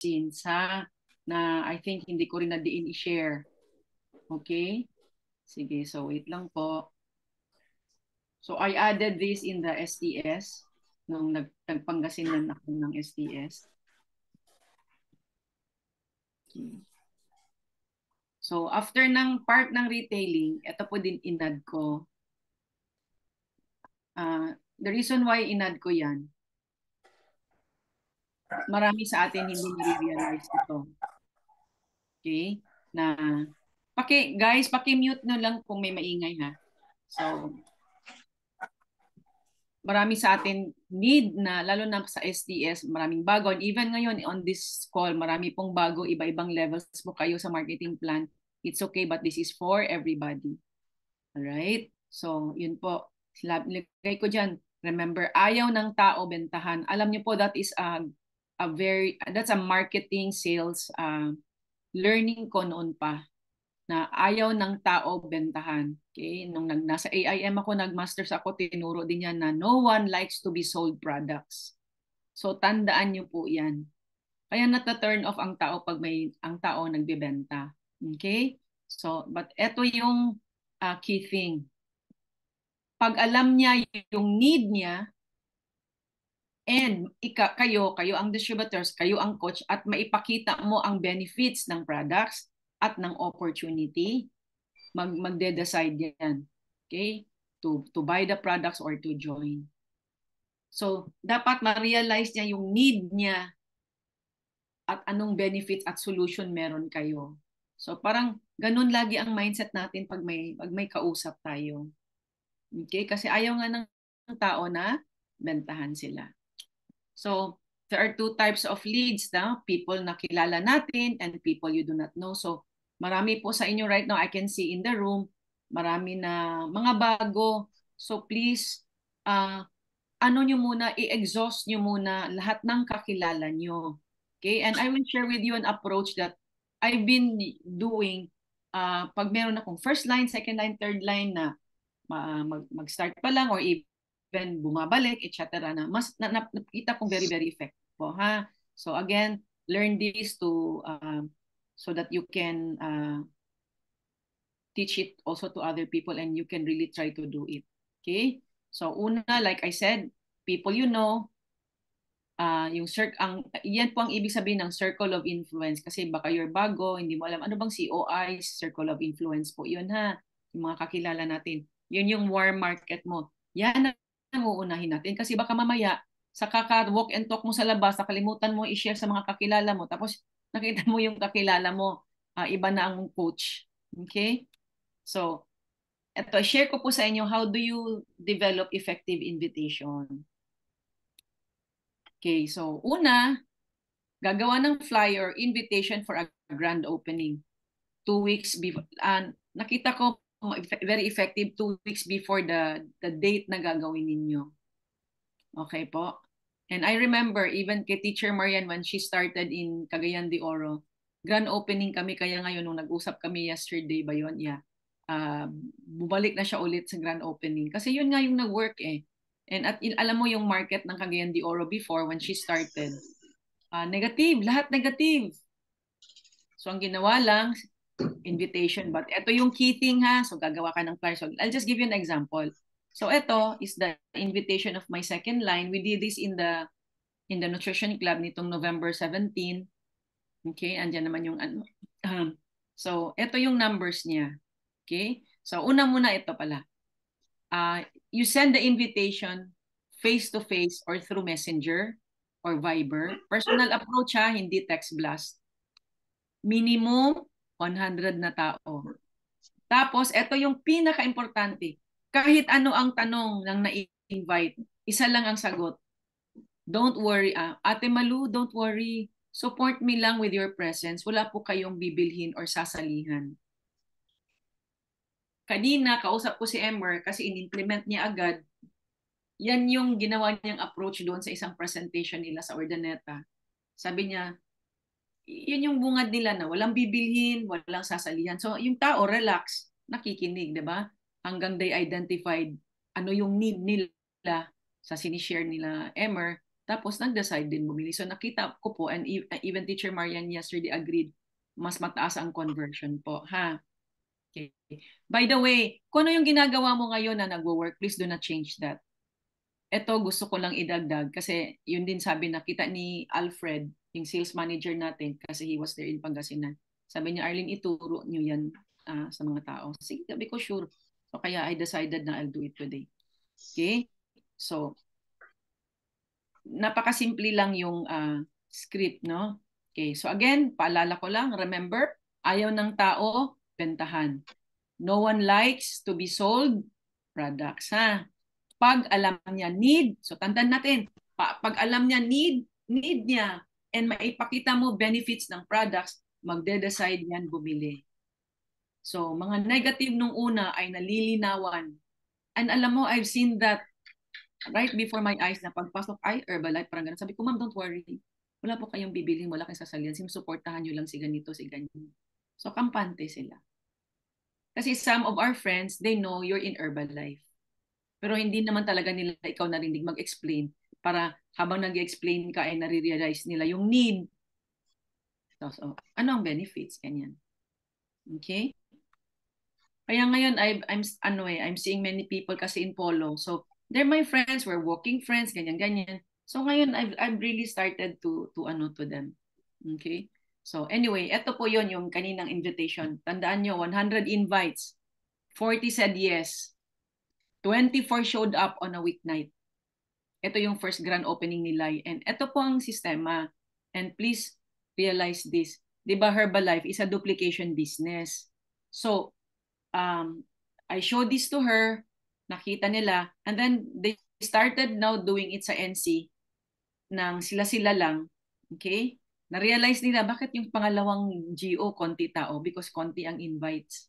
scenes ha, na I think hindi ko rin na diin i-share. Okay? Sige, so wait lang po. So I added this in the STS nung nagpangasinan ako ng STS. Okay. So after ng part ng retailing, ito po din inad ko. The reason why inad ko yan, marami sa atin hindi nare-realize ito. Okay? Na guys, paki-mute no lang kung may maingay ha. So marami sa atin need na, lalo na sa STS, maraming bago. And even ngayon on this call, marami pong bago, iba-ibang levels po kayo sa marketing plan. It's okay, but this is for everybody. Alright? So, yun po. Nilagay ko dyan. Remember, ayaw ng tao bentahan. Alam niyo po, that is that's a marketing sales learning ko noon pa na ayaw ng tao bentahan. Okay? Nung nasa AIM ako, nagmasters ako, tinuro din yan na no one likes to be sold products. So tandaan niyo po yan. Kaya nata-turn off ang tao pag ang tao nagbebenta. Okay? So, but eto yung key thing. Pag alam niya yung need niya, and kayo ang distributors, kayo ang coach, at maipakita mo ang benefits ng products at ng opportunity, magde-decide yan. Okay? To buy the products or to join. So, dapat ma-realize niya yung need niya at anong benefits at solution meron kayo. So, parang ganun lagi ang mindset natin pag may kausap tayo. Okay? Kasi ayaw nga ng tao na bentahan sila. So, there are two types of leads, na people na kilala natin and people you do not know. So, marami po sa inyo right now, I can see in the room, marami na mga bago. So, please, nyo muna, i-exhaust nyo muna lahat ng kakilala nyo. Okay? And I will share with you an approach that I've been doing pag meron akong first line, second line, third line na mag-start pa lang or even bumabalik, etc. na mas nakita kong very, very effective po, ha? So again, learn this so that you can teach it also to other people and you can really try to do it. Okay? So una, like I said, people you know, yan po ang ibig sabihin ng circle of influence kasi baka you're bago, hindi mo alam ano bang COI, circle of influence po yun ha, yung mga kakilala natin. Yun yung warm market mo. Yan ang uunahin natin kasi baka mamaya sa kaka-walk and talk mo sa labas, nakalimutan mo i-share sa mga kakilala mo tapos nakita mo yung kakilala mo, iba na ang coach. Okay? So, eto, share ko po sa inyo how do you develop effective invitation. Okay, so una, gagawa ng flyer invitation for a grand opening. 2 weeks before, nakita ko very effective 2 weeks before the date na gagawin ninyo. Okay po? And I remember even kay Teacher Marian when she started in Cagayan de Oro, grand opening kami, kaya ngayon nung nag-usap kami yesterday ba yun? Yeah. Bumalik na siya ulit sa grand opening. Kasi yun nga yung nag-work eh. And alam mo yung market ng Cagayan de Oro before when she started, negative, lahat negative. So ang ginawa lang, invitation. But ito yung key thing ha. So gagawa ka ng flyer. So I'll just give you an example. So ito is the invitation of my second line. We did this in the nutrition club nitong November 17. Okay, andyan naman yung ano. So ito yung numbers niya. Okay? So una muna ito pala. You send the invitation face-to-face or through Messenger or Viber. Personal approach ha, hindi text blast. Minimum 100 na tao. Tapos, ito yung pinaka-importante. Kahit ano ang tanong ng na-invite, isa lang ang sagot. Don't worry. Ate Malu, don't worry. Support me lang with your presence. Wala po kayong bibilhin or sasalihan. Kanina, kausap ko si Emmer kasi in-implement niya agad. Yan yung ginawa niyang approach doon sa isang presentation nila sa Ordaneta. Sabi niya, yun yung bungad nila na walang bibilhin, walang sasalihan. So yung tao, relax, nakikinig, di ba? Hanggang they identified ano yung need nila sa sinishare nila Emmer. Tapos nag-decide din bumili. So nakita ko po, and even Teacher Marian yesterday agreed, mas mataas ang conversion po. Ha? Okay. By the way, kung ano yung ginagawa mo ngayon na nagwo-work, please do not change that. Ito gusto ko lang idagdag kasi yun din sabi nakita ni Alfred, yung sales manager natin, kasi he was there in Pangasinan. Sabi niya, Arlene, ituro niyo yan sa mga tao. Sige, sabi ko, sure. So kaya I decided na I'll do it today. Okay? So, napakasimple lang yung script, no? Okay, so again, paalala ko lang, remember, ayaw ng tao, bentahan. No one likes to be sold products, ha? Pag alam niya need, so tandaan natin, pag alam niya need niya, and maipakita mo benefits ng products, magde-decide yan bumili. So, mga negative nung una ay nalilinawan. And alam mo, I've seen that right before my eyes na pagpasok, ay, Herbalife, parang ganun. Sabi ko, ma'am, don't worry. Wala po kayong bibilin, wala kayong sasalian. Sinusuportahan nyo lang si ganito, si ganyan. So, kampante sila. Kasi some of our friends, they know you're in Herbalife. Pero hindi naman talaga nila ikaw narinig mag-explain para habang nag-explain ka ay nare-realize nila yung need. So, ano ang benefits? Ganyan. Okay? Kaya ngayon, I'm seeing many people kasi in Polo. So, they're my friends, we're walking friends, ganyan-ganyan. So, ngayon, I've really started to them. Okay? So, anyway, ito po yon yung kaninang invitation. Tandaan nyo, 100 invites. 40 said yes. 24 showed up on a weeknight. Ito yung first grand opening nila. And ito po ang sistema. And please realize this. Diba Herbalife is a duplication business. So, I showed this to her, nakita nila, and then they started now doing it sa NC nang sila-sila lang. Okay? Na-realize nila bakit yung pangalawang GO konti tao because konti ang invites.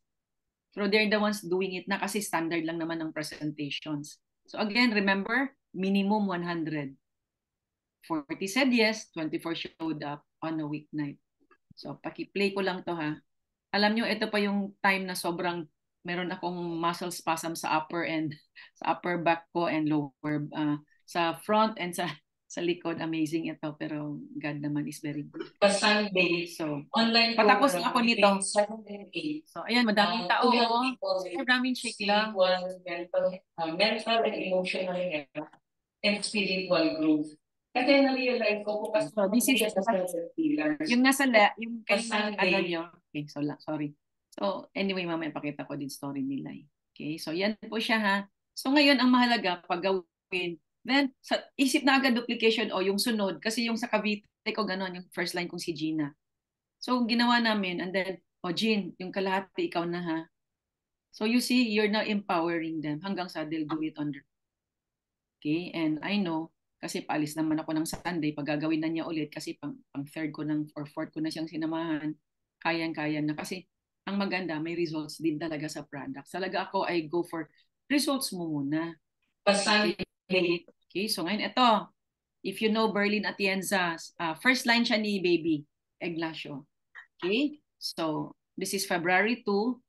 So they're the ones doing it na kasi standard lang naman ng presentations. So again, remember, minimum 100. 40 said yes, 24 showed up on a weeknight. So paki-play ko lang to ha. Alam nyo, ito pa yung time na sobrang meron akong muscle spasm sa upper and sa upper back ko and lower sa front and sa likod. Amazing ito, pero God naman is very good. Pa Sunday, So, online patapos na ako nito. 7 and 8. So, ayan, madaming tao. Madaming shake lang. Mental and emotional health and spiritual growth. Kasi na-realize ko po kasi So, this is pillars. yung nasa yung kanina ano nyo. Okay, so sorry. So, anyway, mamaya pakita ko din story nila. Okay, so yan po siya ha. So, ngayon, ang mahalaga, pag gawin, then, isip na agad duplication o yung sunod. Kasi yung sa Cavite ko, gano'n, yung first line kong si Gina. So, ginawa namin, and then, Jean, yung kalahati, ikaw na ha. So, you see, you're now empowering them hanggang sa they'll do it on their. Okay, and I know, kasi paalis naman ako ng Sunday, pag gagawin na niya ulit, kasi pang third ko ng, or fourth ko na siyang sinamahan, kayang-kaya na. Kasi ang maganda, may results din talaga sa product. Talaga ako, I go for results mo muna. Okay, okay, so ngayon, ito. If you know Berlin Atienza, first line siya ni Baby Ignacio. Okay, so this is February 2.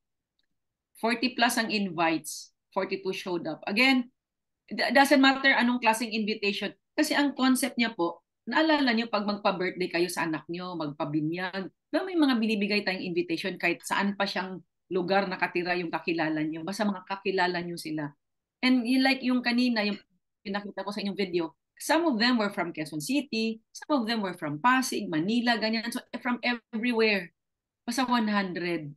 40 plus ang invites. 42 showed up. Again, it doesn't matter anong klaseng invitation. Kasi ang concept niya po, naalala niyo pag magpa-birthday kayo sa anak niyo, magpabinyag, may mga binibigay tayong invitation kahit saan pa siyang lugar nakatira yung kakilala niyo. Basta mga kakilala niyo sila. And like yung kanina, yung pinakita ko sa inyong video, some of them were from Quezon City, some of them were from Pasig, Manila, ganyan. So from everywhere. Basta 100.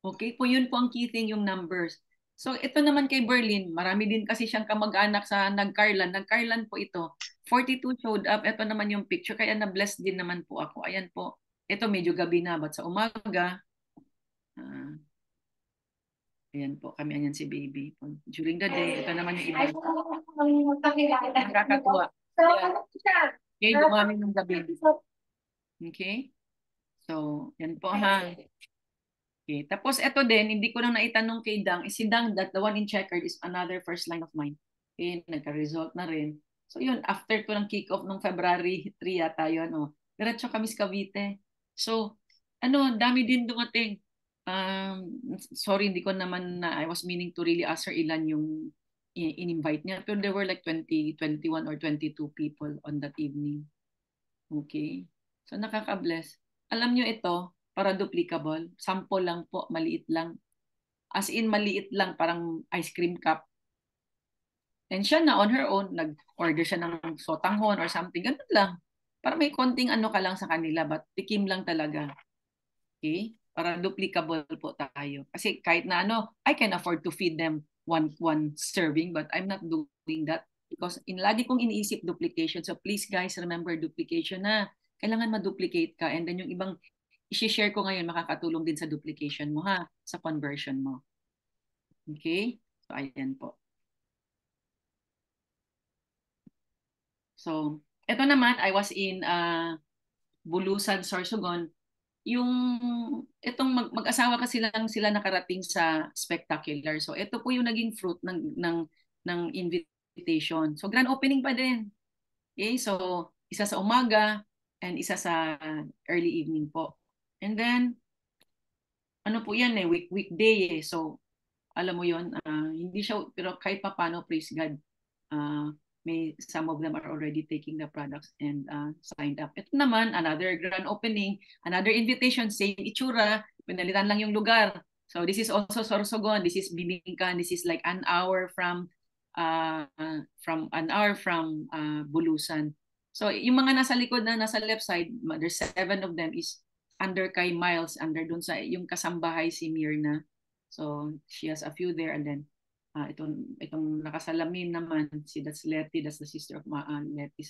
Okay, po yun po ang key thing, yung numbers. So ito naman kay Berlin, marami din kasi siyang kamag-anak sa Nagcarlan. Nagcarlan po ito. 42 showed up. Ito naman yung picture. Kaya na-bless din naman po ako. Ayan po. Ito medyo gabi na, but sa umaga, ayan po, kami ayan si Baby. During the day, ito naman yung iba. Nakakatuwa. Okay, dumami ng gabi. Okay? So, yan po ha. Okay. Tapos ito din, hindi ko na naitanong kay Dang. Si Dang, that the one in checkered is another first line of mine. Okay, nagka-result na rin. So yun, after ko ng kick-off nung February 3 yata yun, diretso kami sa Cavite. So, dami din dumating. Sorry, hindi ko naman na, I was meaning to really ask her ilan yung in-invite niya. Pero there were like 20, 21 or 22 people on that evening. Okay? So nakaka-bless. Alam nyo ito, para duplicable, sample lang po, maliit lang. As in maliit lang, parang ice cream cup. And siya na on her own, nag-order siya ng sotanghon or something. Ganun lang. Para may konting ano ka lang sa kanila, but tikim lang talaga. Okay? Para duplicable po tayo. Kasi kahit na ano, I can afford to feed them one serving, but I'm not doing that because lagi kong iniisip duplication. So please guys, remember duplication na. Kailangan ma-duplicate ka and then yung ibang i-share ko ngayon makakatulong din sa duplication mo ha, sa conversion mo. Okay? So ayan po. So, eto naman, I was in Bulusan, Sorsogon. Yung itong mag-asawa kasi lang sila nakarating sa spectacular. So ito po yung naging fruit ng invitation. So grand opening pa din. Okay? So isa sa umaga and isa sa early evening po. And then ano po yan weekday eh. So alam mo yon hindi siya pero kahit pa paano praise God uh, may some of them are already taking the products and signed up. Ito naman, another grand opening, another invitation, same itsura, pinalitan lang yung lugar. So this is also Sorsogon, this is Bibingka, this is like an hour from Bulusan. So yung mga nasa likod na nasa left side, there's 7 of them is under kay Miles, under dun sa yung kasambahay si Mirna. So she has a few there and then itong nakasalamin naman si that's Letty, that's the sister of Letty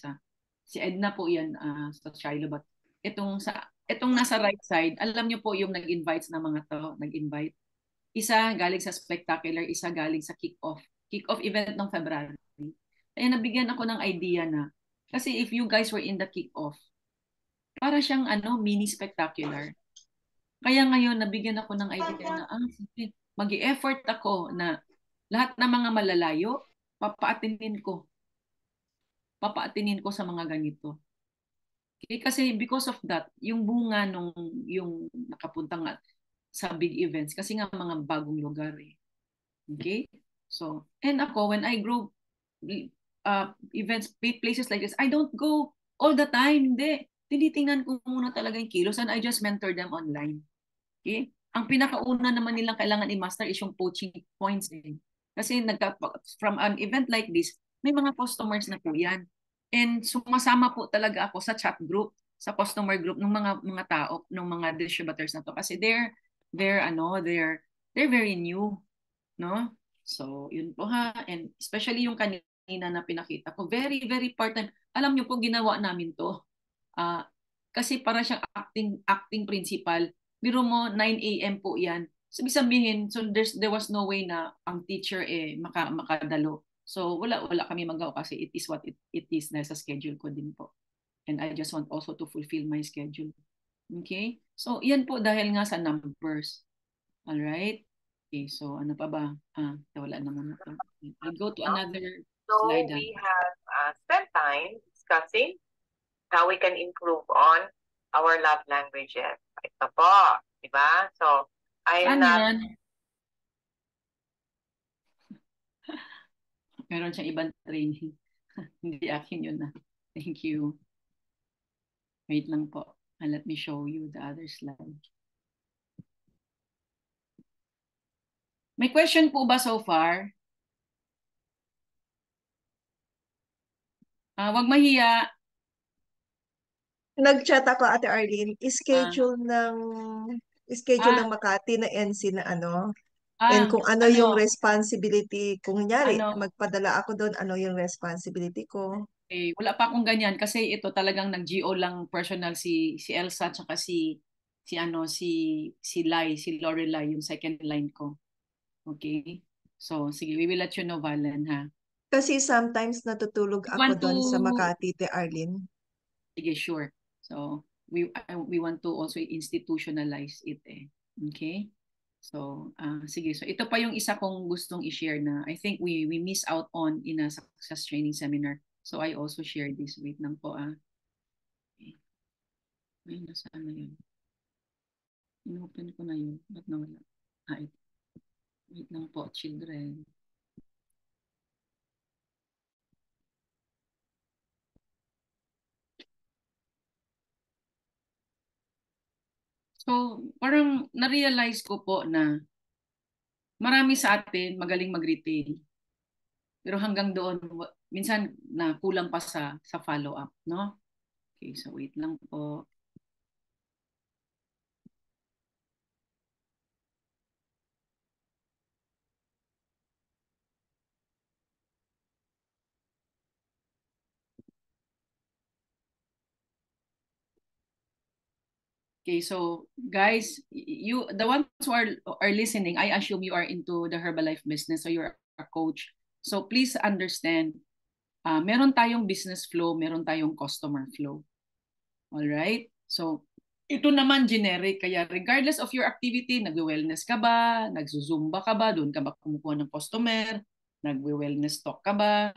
si Edna po yan sa Shiloh but itong nasa right side alam niyo po yung nag-invite na mga to nag-invite isa galing sa spectacular isa galing sa kick-off event ng February kaya nabigyan ako ng idea na kasi if you guys were in the kick-off para siyang mini spectacular kaya ngayon nabigyan ako ng idea na sige, mag-i-effort ako na lahat ng mga malalayo, papaatinin ko sa mga ganito. Okay? Kasi because of that, yung bunga yung nakapunta nga sa big events, kasi nga mga bagong lugar eh. Okay? So, and ako, when I grow events, places like this, I don't go all the time. Hindi. Tinitingnan ko muna talaga yung kilos and I just mentor them online. Okay? Ang pinakauna naman nilang kailangan i-master is yung poaching points eh. Kasi from an event like this, may mga customers na po yan. And sumasama po talaga ako sa chat group, sa customer group ng mga tao, ng mga distributors na to kasi they're very new, no? So, yun po ha. And especially yung kanina na pinakita ko, very very part-time. Alam niyo po ginawa namin to. Uh, kasi para siyang acting principal. Biro mo 9 a.m. po 'yan. So ibig sabihin, so there was no way na ang teacher makadalo. So wala kami magawa kasi it is what it is na sa schedule ko din po. And I just want also to fulfill my schedule. Okay? So yan po dahil nga sa numbers. All right? Okay, so ano pa ba? Wala naman ito. I'll go to another So slide. we have spent time discussing how we can improve on our love languages. Ito po, di ba? So, I'm Saan not... yan? Meron siyang ibang training. Hindi akin yun na. Thank you. Wait lang po. And let me show you the other slide. May question po ba so far? Wag mahiya. Nag-chat ako, Ate Arlene, schedule ng Makati na NC na and kung ano yung responsibility, kung nyari, magpadala ako doon, ano yung responsibility ko. Wala pa akong ganyan kasi ito talagang nag-GO lang personal si Elsa at saka si Lai, si Lorelai, yung second line ko. Okay? So, sige, we will let you know, Valen, ha? Kasi sometimes natutulog ako doon sa Makati, Te Arlene. Sige, sure. So, we want to also institutionalize it eh. Okay? So, sige. So, ito pa yung isa kong gustong i-share na I think we miss out on in a success training seminar. So, I also share this. Wait lang po, Okay. Ay, nasaan na yun? In-open ko na yun. Ba't nawala? Ito. Wait lang po, children. So, parang na-realize ko po na marami sa atin magaling mag-retail. Pero hanggang doon, minsan na kulang pa sa follow-up, no? Okay, so wait lang po. Okay, so guys, the ones who are listening, I assume you are into the Herbalife business, so you're a coach. So please understand, meron tayong business flow, meron tayong customer flow. All right? So ito naman generic, kaya regardless of your activity, nagwe-wellness ka ba, nagzuzumba ka ba, doon ka ba kumukuha ng customer, nagwe-wellness talk ka ba,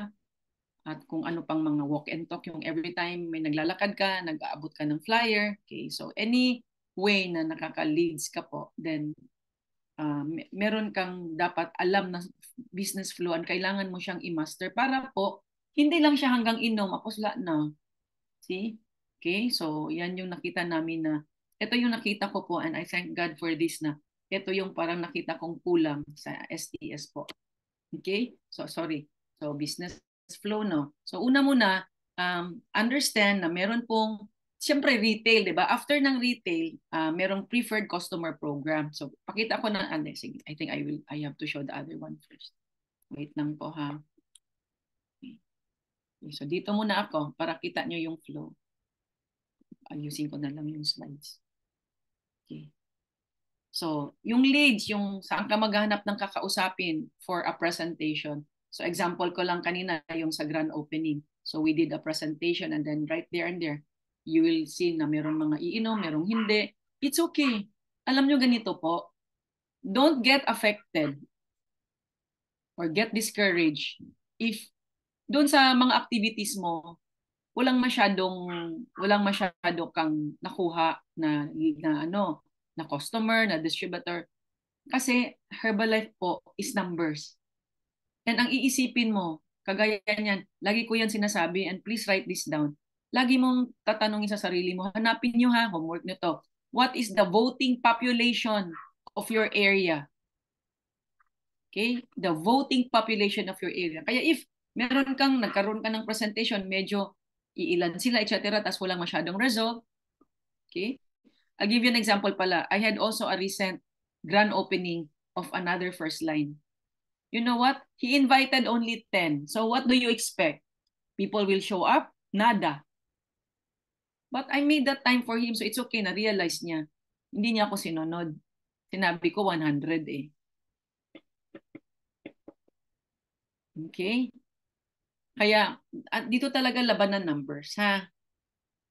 at kung ano pang mga walk and talk, yung every time may naglalakad ka, nag-aabot ka ng flyer. Okay, so any way na nakaka-leads ka po, then meron kang dapat alam na business flow and kailangan mo siyang i-master para po hindi lang siya hanggang inom, tapos wala na. See? Okay, so yan yung nakita namin na, ito yung nakita ko po and I thank God for this na, ito yung parang nakita kong kulang sa STS po. Okay, so sorry. So business flow, no? So una muna, understand na meron pong, siyempre retail, di ba? After ng retail, merong preferred customer program. So pakita ko na, sige, I think I have to show the other one first. Wait lang po ha. Okay. So dito muna ako para kita nyo yung flow. Ayusin ko na lang yung slides. Okay. So, yung leads, yung saan ka maghahanap ng kakausapin for a presentation. So, example ko lang kanina yung sa grand opening. So, we did a presentation and then right there and there, you will see na meron mga iinom, merong hindi. It's okay. Alam nyo ganito po, don't get affected or get discouraged if doon sa mga activities mo, walang masyado kang nakuha na customer, na distributor. Kasi Herbalife po is numbers. And ang iisipin mo, kagaya niyan, lagi ko yan sinasabi, and please write this down. Lagi mong tatanungin sa sarili mo, hanapin nyo ha, homework nyo to. What is the voting population of your area? Okay? The voting population of your area. Kaya if nagkaroon ka ng presentation, medyo iilan sila, etc., tapos walang masyadong result, okay? I'll give you an example pala. I had also a recent grand opening of another first line. You know what? He invited only 10. So what do you expect? People will show up? Nada. But I made that time for him, so it's okay, na-realize niya. Hindi niya ako sinunod. Sinabi ko 100 eh. Okay? Kaya, dito talaga laban ng numbers, ha?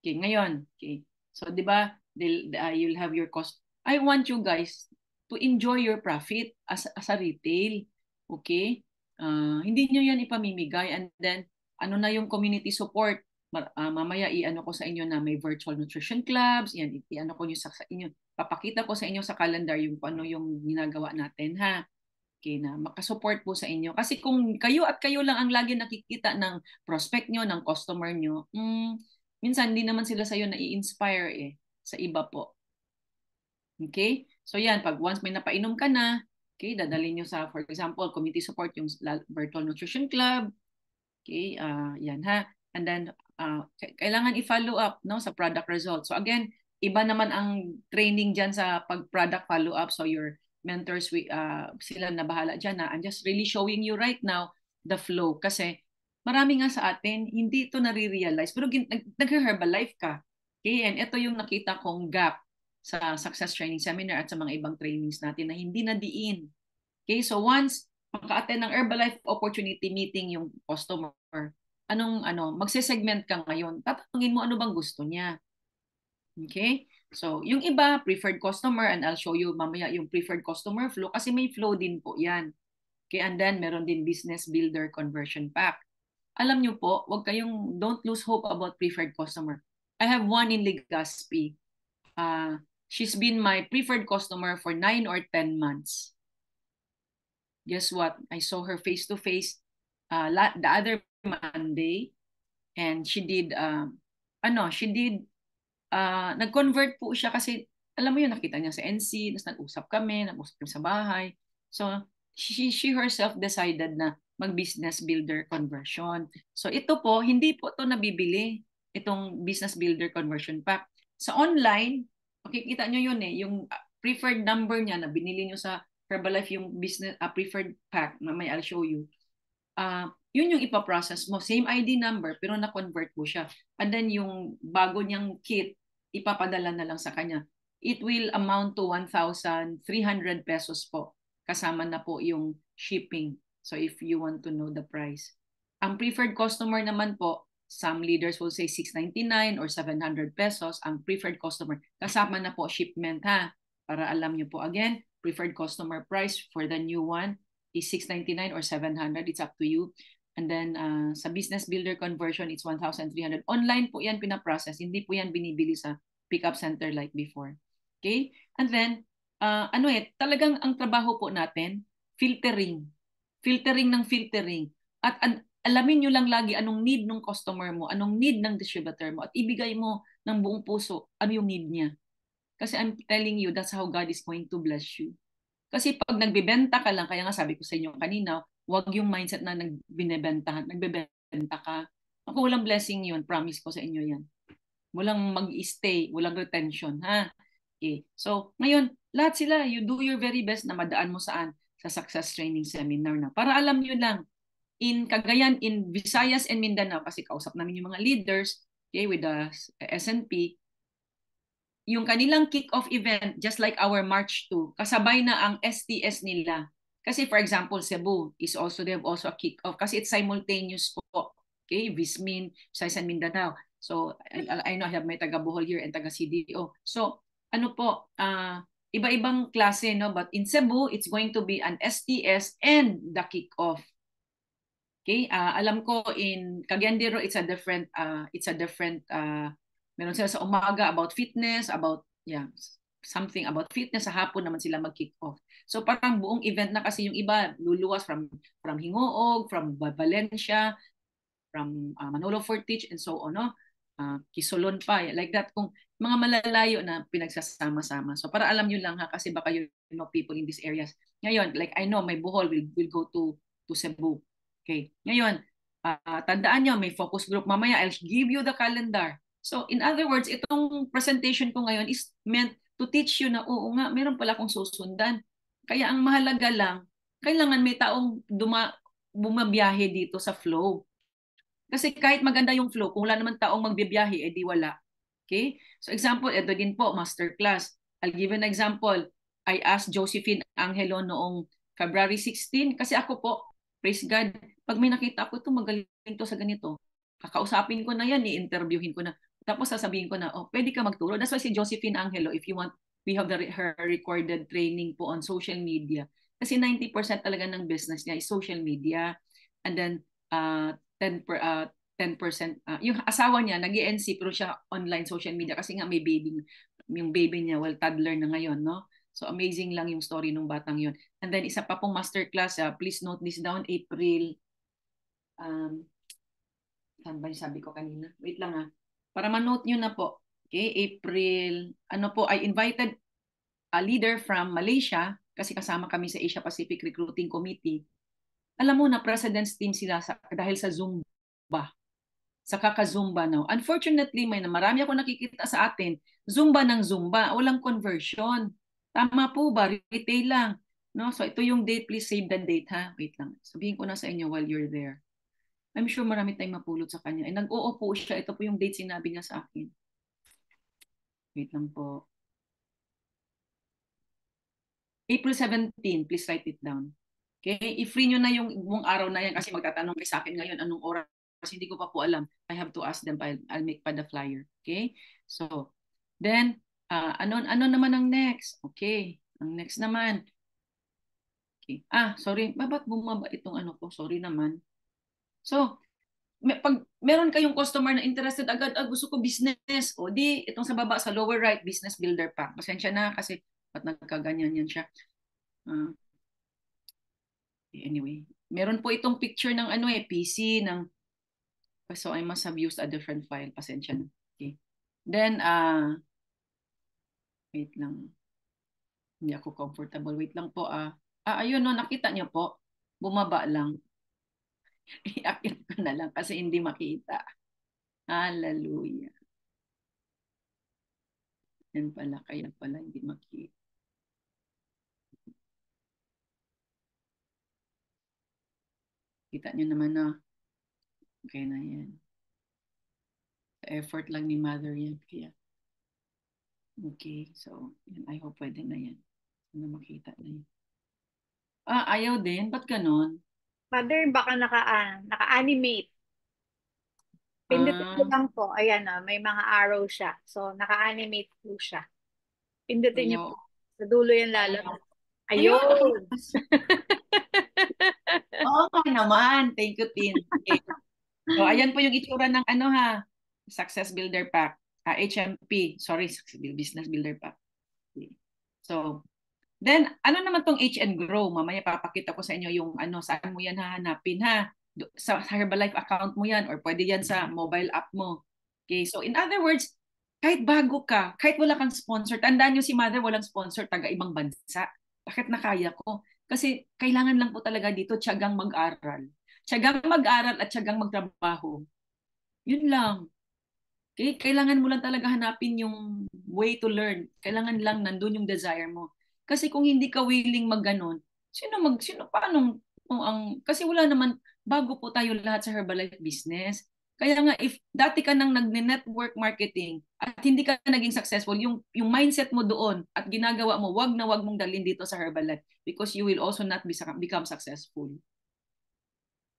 Okay, ngayon. Okay. So, di ba, you'll have your cost. I want you guys to enjoy your profit as a retail. Okay? Hindi nyo yan ipamimigay and then, ano na yung community support? Mamaya i-ano ko sa inyo na may virtual nutrition clubs, yan, i-ano ko nyo sa inyo. Papakita ko sa inyo sa calendar yung ano yung ginagawa natin, ha? Okay, na makasupport po sa inyo. Kasi kung kayo at kayo lang ang lagi nakikita ng prospect nyo, ng customer nyo, minsan hindi naman sila sa'yo na-i-inspire sa iba po. Okay? So yan, pag once may napainom ka na, okay, dadalhin nyo sa, for example, community support, yung virtual nutrition club. Okay, yan ha. And then, kailangan i-follow up no, sa product results. So again, iba naman ang training dyan sa pag-product follow-up. So your mentors, sila na bahala dyan. I'm just really showing you right now the flow. Kasi marami nga sa atin, hindi ito nare-realize. Pero nag-Herbalife ka. Okay? And ito yung nakita kong gap sa Success Training Seminar at sa mga ibang trainings natin na hindi nadiin. Okay? So once maka-attend ng Herbalife opportunity meeting yung customer, magsesegment ka ngayon. Tatanungin mo ano bang gusto niya. Okay? So, yung iba, preferred customer, and I'll show you mamaya yung preferred customer flow kasi may flow din po yan. Okay, and then meron din business builder conversion pack. Alam nyo po, don't lose hope about preferred customer. I have one in Legazpi. She's been my preferred customer for 9 or 10 months. Guess what? I saw her face-to-face the other Monday, and she did, nag-convert po siya kasi alam mo yun, nakita niya sa NC, tapos nag-usap kami sa bahay. So, she herself decided na mag-business builder conversion. So, ito po, hindi po ito nabibili, itong business builder conversion pack. Sa online, makikita nyo yun yung preferred number niya na binili nyo sa Herbalife, yung business preferred pack, mamay I'll show you. Yun yung ipaprocess mo. Same ID number, pero na-convert mo siya. And then yung bago niyang kit, ipapadala na lang sa kanya. It will amount to 1,300 pesos po. Kasama na po yung shipping. So if you want to know the price. Ang preferred customer naman po, some leaders will say 699 or 700 pesos. Ang preferred customer, kasama na po shipment ha. Para alam nyo po again, preferred customer price for the new one is 699 or 700. It's up to you. And then sa business builder conversion, it's 1,300. Online po yan pinaprocess. Hindi po yan binibili sa pickup center like before. Okay? And then, talagang ang trabaho po natin, filtering. Filtering ng filtering. At alamin nyo lang lagi anong need ng customer mo, anong need ng distributor mo, at ibigay mo ng buong puso ano yung need niya. Kasi I'm telling you, that's how God is going to bless you. Kasi pag nagbebenta ka lang, kaya nga sabi ko sa inyo kanina, huwag yung mindset na nagbebenta ka. Ako, walang blessing yun. Promise ko sa inyo yan. Walang mag-stay, walang retention. Ha? Okay. So, ngayon, lahat sila, you do your very best na madaan mo saan? Sa success training seminar na. Para alam nyo lang, in Cagayan, in Visayas and Mindanao, kasi kausap namin yung mga leaders, okay, with the SNP, yung kanilang kick-off event, just like our March 2, kasabay na ang STS nila. Kasi for example, Cebu is also, they have also a kick-off kasi it's simultaneous po. Okay, Vismin, Visayas and Mindanao. So, I know I have my taga Bohol here and taga CDO. So, ano po, iba-ibang klase, no? But in Cebu, it's going to be an STS and the kick-off. Okay, alam ko in Cagayan de Oro, it's a different, meron sila sa umaga about fitness, about, something about fitness. Sa hapon naman sila mag-kick off. So parang buong event na kasi yung iba, luluwas from Hingoog, from Valencia, from Manolo Fortich, and so on, no? Kisolon pa, like that, kung mga malalayo na pinagsasama-sama. So para alam nyo lang ha, kasi baka you know people in these areas. Ngayon, like I know, my Bohol will go to Cebu. Okay. Ngayon, tandaan nyo, may focus group. Mamaya, I'll give you the calendar. So, in other words, itong presentation ko ngayon is meant to teach you na, oo nga, meron pala akong susundan. Kaya ang mahalaga lang, kailangan may taong bumabiyahe dito sa flow. Kasi kahit maganda yung flow, kung wala naman taong magbibiyahe, edi wala. Okay? So, example, ito din po, masterclass. I'll give an example. I asked Josephine Angelo noong February 16, kasi ako po, praise God, pag may nakita ko ito, magaling to sa ganito. Kakausapin ko na yan, i-interviewin ko na. Tapos sasabihin ko na, pwede ka magturo. That's why si Josephine Angelo, if you want, we have her recorded training po on social media. Kasi 90% talaga ng business niya is social media. And then 10%, yung asawa niya, nag-ENC, pero siya online social media kasi nga may baby, yung baby niya, toddler na ngayon, no? So amazing lang yung story ng batang yon. And then isa pa pong masterclass, please note this down, April, saan ba yung sabi ko kanina? Wait lang para ma-note nyo na po. Okay, April, I invited a leader from Malaysia kasi kasama kami sa Asia Pacific Recruiting Committee. Alam mo na president's team sila dahil sa Zumba. Sa kaka-Zumba now. Unfortunately, marami ako nakikita sa atin, Zumba ng Zumba, walang conversion. Tama po ba? Retail lang. No? So ito yung date, please save the date ha. Wait lang. Sabihin ko na sa inyo while you're there. I'm sure marami tayong mapulot sa kanya. Nag-oo po siya. Ito po yung date sinabi niya sa akin. Wait lang po. April 17, please write it down. Okay? I-free nyo na yung buong araw na yan kasi magtatanong kayo sa akin ngayon anong oras. Kasi hindi ko pa po alam. I have to ask them. I'll make pa the flyer. Okay? So, then, ano naman ang next? Okay. Ang next naman. Okay. Sorry. Ba't bumaba itong ko? Sorry naman. So, pag meron kayong customer na interested agad, gusto ko business, di, itong sa baba, sa lower right, business builder pack. Pasensya na kasi ba't nagkaganyan yan siya. Anyway, meron po itong picture ng PC, so I must have used a different file. Pasensya na. Okay. Then, Wait lang. Hindi ako comfortable. Wait lang po ayun no, nakita niyo po. Bumaba lang. Iakit ko na lang kasi hindi makita. Hallelujah. Yan pala, kaya pala hindi makita. Kita nyo naman na. Okay na yan. Effort lang ni Mother yan. Kaya. Okay, so yan, I hope pwede na yan. Sana makita na yan. Ayaw din? Ba't ganon? Mother, baka naka-animate. Pindutin ko lang po. Ayan may mga arrow siya. So, naka-animate po siya. Pindutin niyo po. Sa dulo yan lalabas. Ayun! Oo nga naman. Thank you, Tin. Okay. So, ayan po yung itsura ng Success Builder Pack. HMP. Sorry, Business Builder Pack. Okay. So, then, ano naman tong H and Grow? Mamaya papakita ko sa inyo yung saan mo yan hahanapin sa Herbalife account mo yan or pwede yan sa mobile app mo. Okay, so in other words, kahit bago ka, kahit wala kang sponsor, tandaan nyo si Mother walang sponsor, taga ibang bansa. Bakit nakaya ko? Kasi kailangan lang po talaga dito tiyagang mag-aral. Tiyagang mag-aral at tiyagang magtrabaho. Yun lang. Okay? Kailangan mo lang talaga hanapin yung way to learn. Kailangan lang nandun yung desire mo. Kasi kung hindi ka willing mag-ganon, paano kasi wala naman, bago po tayo lahat sa Herbalife business. Kaya nga, if dati ka nang nagne-network marketing at hindi ka naging successful, yung mindset mo doon at ginagawa mo, wag na wag mong dalhin dito sa Herbalife because you will also not become successful.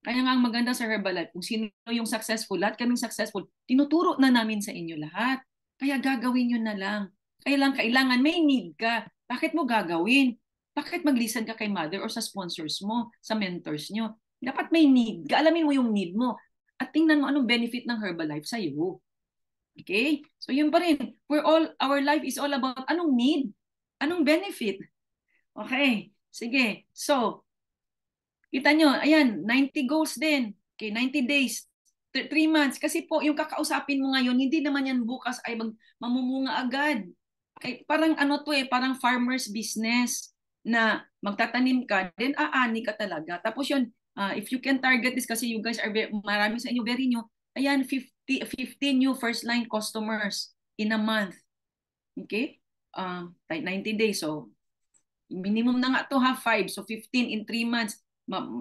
Kaya nga ang maganda sa Herbalife, kung sino yung successful, lahat kaming successful, tinuturo na namin sa inyo lahat. Kaya gagawin nyo na lang. Kailangan may need ka. Bakit mo gagawin? Bakit mag-listen ka kay Mother or sa sponsors mo, sa mentors nyo? Dapat may need. Alamin mo yung need mo. At tingnan mo anong benefit ng Herbalife sa iyo. Okay? So yun pa rin. Our life is all about anong need? Anong benefit? Okay. Sige. So, kita nyo, ayan, 90 goals din. Okay, 90 days. 3 months. Kasi po, yung kakausapin mo ngayon, hindi naman yan bukas ay mamumunga agad. Okay, parang parang farmer's business na magtatanim ka, then aani ka talaga. Tapos yun, if you can target this, kasi you guys are marami sa inyo, very new, ayan, 15 new first line customers in a month. Okay? 90 days. So, minimum na nga to 5. So, 15 in 3 months.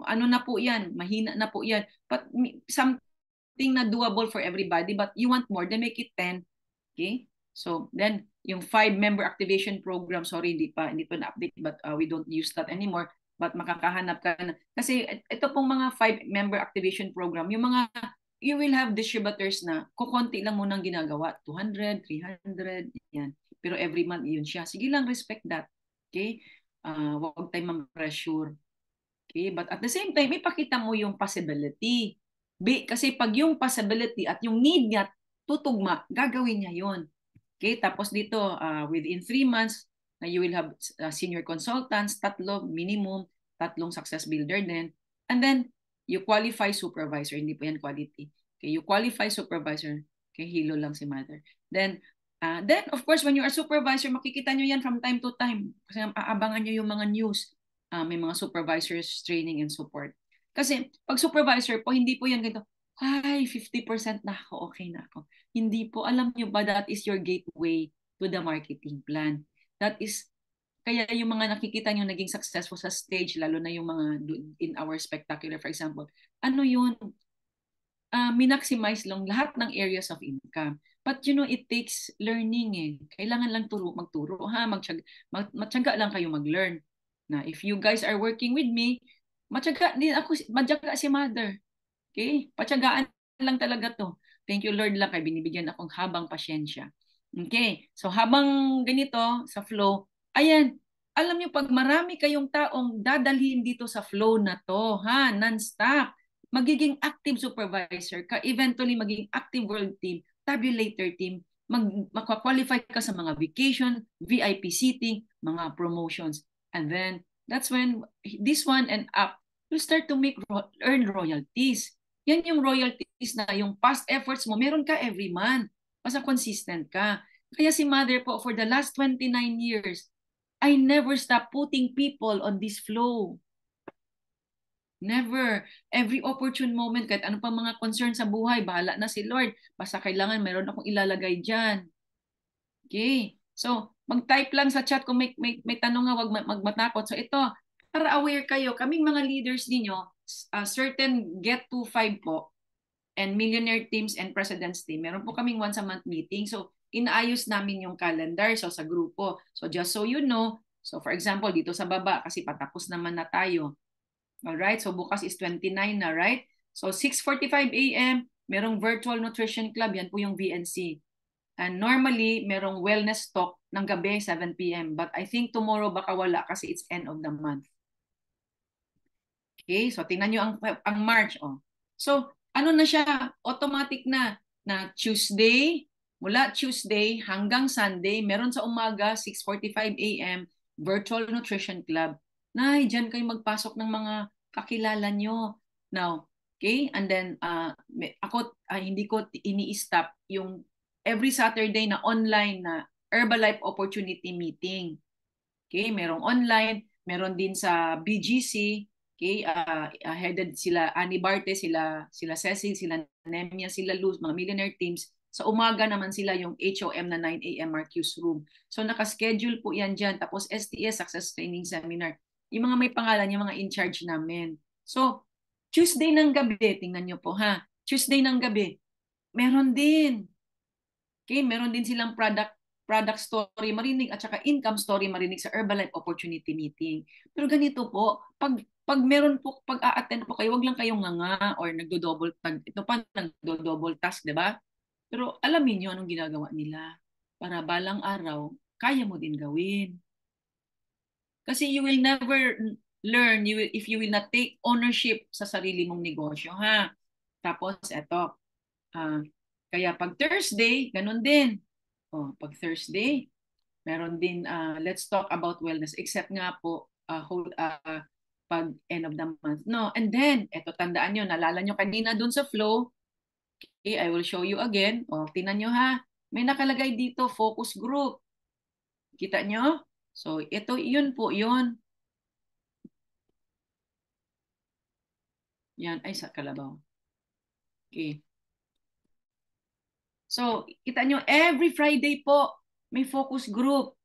Ano na po yan? Mahina na po yan. But something na doable for everybody. But you want more, then make it 10. Okay? So, then, yung 5-member activation program, sorry, hindi pa na-update, but we don't use that anymore. But makakahanap ka na. Kasi ito pong mga 5-member activation program, yung mga, you will have distributors na kukunti lang munang ginagawa. 200, 300, yan. Pero every month, yun siya. Sige lang, respect that. Okay? Huwag tayo ma-pressure. Okay? But at the same time, ipakita mo yung possibility. Kasi pag yung possibility at yung need niya tutugma, gagawin niya yon. Okay? Tapos dito, within 3 months, you will have senior consultants, 3 minimum, 3 success builder din. And then, you qualify supervisor. Hindi po yan quality. Okay? You qualify supervisor. Okay? Hilo lang si Mother. Then, of course, when you are supervisor, makikita nyo yan from time to time. Kasi aabangan nyo yung mga news. May mga supervisors training and support. Kasi pag supervisor po, hindi po yan ganito, ay, 50% na ako, okay na ako. Hindi po, alam nyo ba, that is your gateway to the marketing plan. That is, kaya yung mga nakikita nyo naging successful sa stage, lalo na yung mga in our spectacular, for example, ano yun? Minaximize lang lahat ng areas of income. But it takes learning eh. Kailangan lang magturo. Matyaga lang kayo mag-learn. Na if you guys are working with me, matyaga si Mother. Okay? Patyagaan lang talaga to. Thank you Lord lang kay binibigyan akong habang pasyensya. Okay? So habang ganito sa flow, ayan, alam niyo pag marami kayong taong dadalhin dito sa flow na to, non-stop, magiging active supervisor ka, eventually magiging active world team, tabulator team, magka-qualify ka sa mga vacation, VIP seating, mga promotions. And then, that's when this one and up, you start to earn royalties. Yan yung royalties na yung past efforts mo, meron ka every month. Basta consistent ka. Kaya si Mother po, for the last 29 years, I never stop putting people on this flow. Never. Every opportune moment, kahit ano pa mga concern sa buhay, bahala na si Lord. Basta kailangan meron akong ilalagay dyan. Okay. So, mag-type lang sa chat kung may tanong nga, wag magmatakot. So, ito, para aware kayo, kaming mga leaders ninyo, certain Get to 5 po, and Millionaire Teams and President's Team, meron po kaming once a month meeting. So, inaayos namin yung calendar so sa grupo. So, just so you know, so for example, dito sa baba, kasi patapos naman na tayo. Alright, so bukas is 29 na, right? So 6:45 a.m., merong virtual nutrition club, yan po yung VNC. And normally, merong wellness talk ng gabi, 7 p.m. But I think tomorrow baka wala kasi it's end of the month. Okay, so tingnan nyo ang March. Oh. So, ano na siya? Automatic na Tuesday, mula Tuesday hanggang Sunday, meron sa umaga, 6:45 a.m., virtual nutrition club. Nay, dyan kayo magpasok ng mga kakilala nyo. Now, okay? And then, ako, hindi ko ini-stop yung every Saturday na online na Herbalife Opportunity Meeting. Okay? Merong online, meron din sa BGC. Okay? Headed sila Annie Barte, sila Cecil, sila Nemia, sila Luz, mga millionaire teams. Sa umaga naman sila yung HOM na 9 a.m. Marcus Room. So nakaschedule po yan dyan. Tapos STS, Success Training Seminar. Yung mga may pangalan, yung mga in-charge namin. So, Tuesday ng gabi, tingnan nyo po ha. Tuesday ng gabi, meron din. Okay, meron din silang product story marinig at saka income story marinig sa Herbalife Opportunity Meeting. Pero ganito po, pag meron po, pag a-attend po kayo, wag lang kayong nganga or nagdo-double tag. Ito pa, nagdo-double task, di ba? Pero alamin nyo anong ginagawa nila para balang araw, kaya mo din gawin. Kasi you will never learn if you will not take ownership sa sarili mong negosyo, ha? Tapos, eto. Kaya pag Thursday, ganun din. Pag Thursday, meron din, let's talk about wellness. Except nga po, pag end of the month. No, and then, eto, tandaan nyo, nalala nyo kanina dun sa flow. Okay, I will show you again. Tingnan nyo ha. May nakalagay dito, focus group. Kita nyo? So, ito, yun po, yun. Yan, ay, sa kalabaw. Okay. So, kita nyo, every Friday po, may focus group.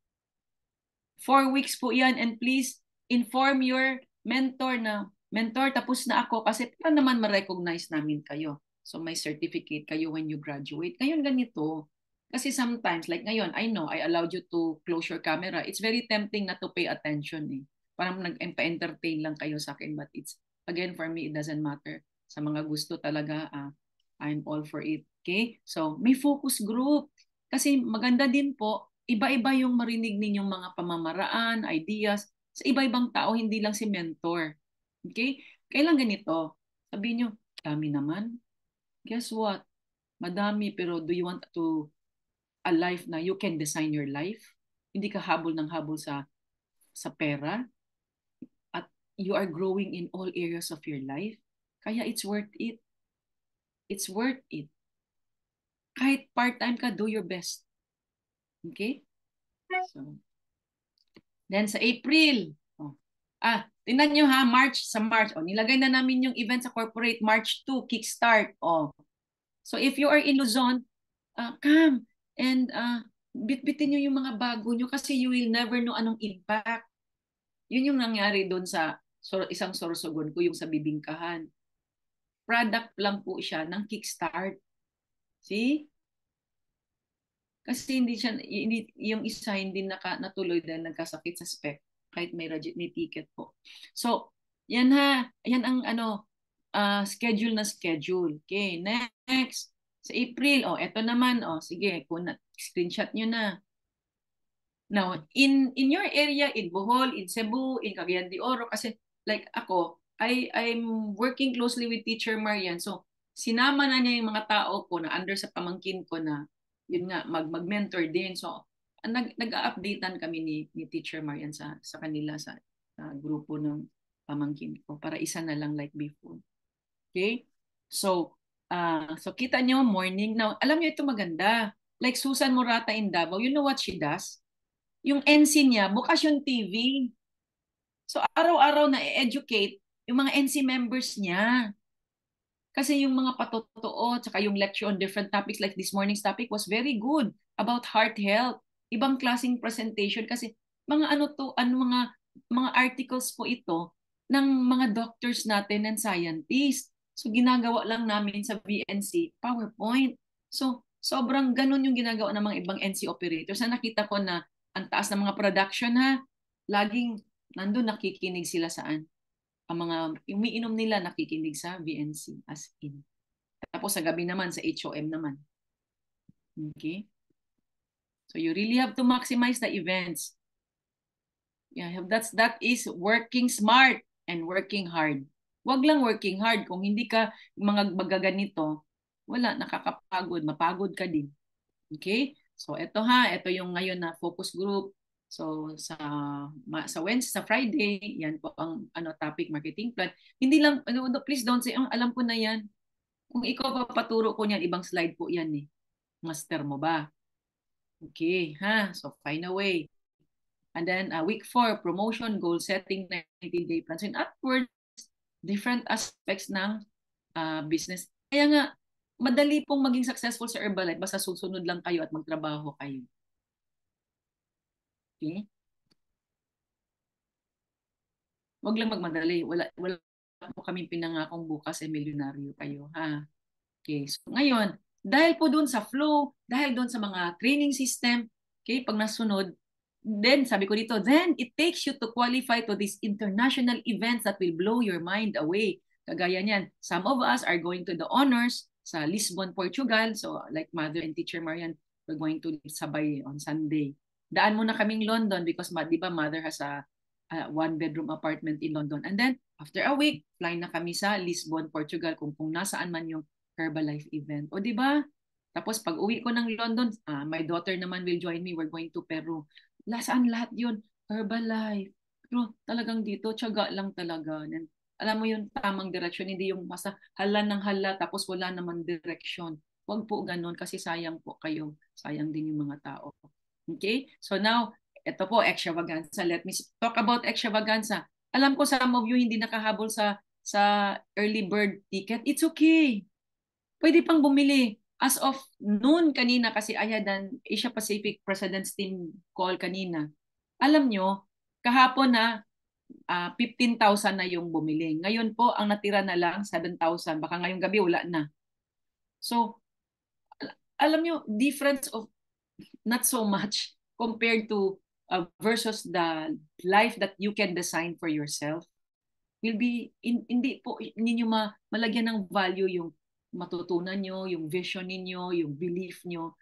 4 weeks po yan, and please inform your mentor na, mentor, tapos na ako, kasi para naman ma-recognize namin kayo. So, may certificate kayo when you graduate. Ngayon, ganito. Kasi sometimes, like ngayon, I know, I allowed you to close your camera. It's very tempting not to pay attention eh. Parang nag-entertain lang kayo sa akin. But it's, again, for me, it doesn't matter. Sa mga gusto talaga, I'm all for it. Okay? So, may focus group. Kasi maganda din po, iba-iba yung marinig ninyong mga pamamaraan, ideas, sa iba-ibang tao, hindi lang si mentor. Okay? Kailan ganito? Sabihin nyo, dami naman. Guess what? Madami, pero do you want to a life na you can design your life? Hindi ka habol ng habol sa pera? At you are growing in all areas of your life? Kaya it's worth it. It's worth it. Kahit part-time ka, do your best. Okay? So, then sa April, tingnan nyo ha, sa March, nilagay na namin yung event sa corporate, March 2, kickstart. So if you are in Luzon, come and bitbitin nyo yung mga bago nyo kasi you will never know anong impact. Yun yung nangyari doon sa isang Sorsogon ko, yung sa bibingkahan. Product lang po siya ng kickstart. See? Kasi yung isa hindi natuloy dahil nagkasakit sa spec kahit may ticket po. So, yan ha. Yan ang schedule na schedule. Okay, next. Sa April, eto naman, sige, screenshot nyo na. Now, in your area, in Bohol, in Cebu, in Cagayan de Oro, kasi like ako, I'm working closely with Teacher Marian. So, sinama na niya yung mga tao ko na under sa pamangkin ko na, yun nga, mag-mentor din. So, nag-updatean kami ni Teacher Marian sa kanila, sa grupo ng pamangkin ko, para isa na lang like before. Okay? So kita nyo, morning. Now, alam nyo ito maganda. like Susan Morata in Davao, you know what she does? Yung NC niya, bukas yung TV. So araw-araw na educate yung mga NC members niya. Kasi yung mga patotoo, tsaka yung lecture on different topics like this morning's topic was very good about heart health. Ibang klaseng presentation kasi mga mga articles po ito ng mga doctors natin and scientists. So ginagawa lang namin sa VNC PowerPoint. So sobrang ganun yung ginagawa ng mga ibang NC operators. Na nakita ko na ang taas ng mga production ha, laging nandun nakikinig sila saan. Ang mga umiinom nila nakikinig sa VNC as in. Tapos sa gabi naman sa HOM naman. Okay? So you really have to maximize the events. Yeah, that is working smart and working hard. Wag lang working hard. Kung hindi ka mga magaganito, wala, nakakapagod, mapagod ka din. Okay? So ito yung ngayon na focus group. So sa Wednesday, sa Friday, yan po ang topic, marketing plan. Hindi lang, please don't say, alam ko na yan. Kung ikaw papaturo ko niyan, ibang slide po yan eh. Master mo ba? Okay, so find a way. And then week 4, promotion, goal setting, 90-day plans. And upwards, different aspects ng business. Kaya nga, madali pong maging successful sa Herbalife basta susunod lang kayo at magtrabaho kayo. Okay? Wag lang magmadali. Wala po kami pinangakong bukas milyonaryo kayo, ha? Okay. So ngayon, dahil po doon sa flow, dahil doon sa mga training system, okay, pag nasunod, then sabi ko dito, then it takes you to qualify to these international events that will blow your mind away. Kagaya niyan, some of us are going to the honors sa Lisbon, Portugal. So like Mother and Teacher Marian, we're going to sabay on Sunday. Daan muna kaming London because di ba Mother has a one-bedroom apartment in London. And then after a week, fly na kami sa Lisbon, Portugal kung nasaan man yung Herbalife event. O di ba? Tapos pag uwi ko ng London, my daughter naman will join me. We're going to Peru. Saan lahat yun? Herbalife. Pero talagang dito, tiyaga lang talaga. And alam mo yung tamang direksyon, hindi yung basta hala ng hala tapos wala naman direksyon. Huwag po ganun kasi sayang po kayo. Sayang din yung mga tao. Okay? So now, ito po, extravaganza. Let me talk about extravaganza. Alam ko some of you hindi nakahabol sa early bird ticket. It's okay. Pwede pang bumili. As of noon kanina, kasi I had an Asia Pacific President's Team call kanina. Alam nyo, kahapon na 15,000 na yung bumili. Ngayon po, ang natira na lang 7,000. Baka ngayong gabi wala na. So, alam nyo, difference of not so much compared to versus the life that you can design for yourself will be, hindi po ninyo malagyan ng value yung matutunan nyo, yung vision ninyo, yung belief nyo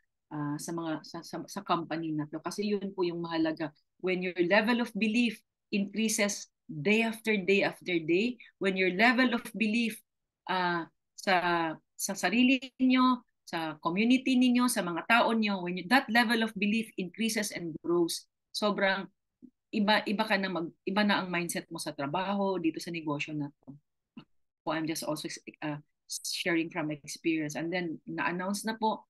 sa company na to. Kasi yun po yung mahalaga. When your level of belief increases day after day after day, when your level of belief sa sarili niyo, sa community ninyo, sa mga tao niyo, when that level of belief increases and grows, sobrang iba na ang mindset mo sa trabaho, dito sa negosyo na to. I'm just also sharing from experience. And then na-announce na po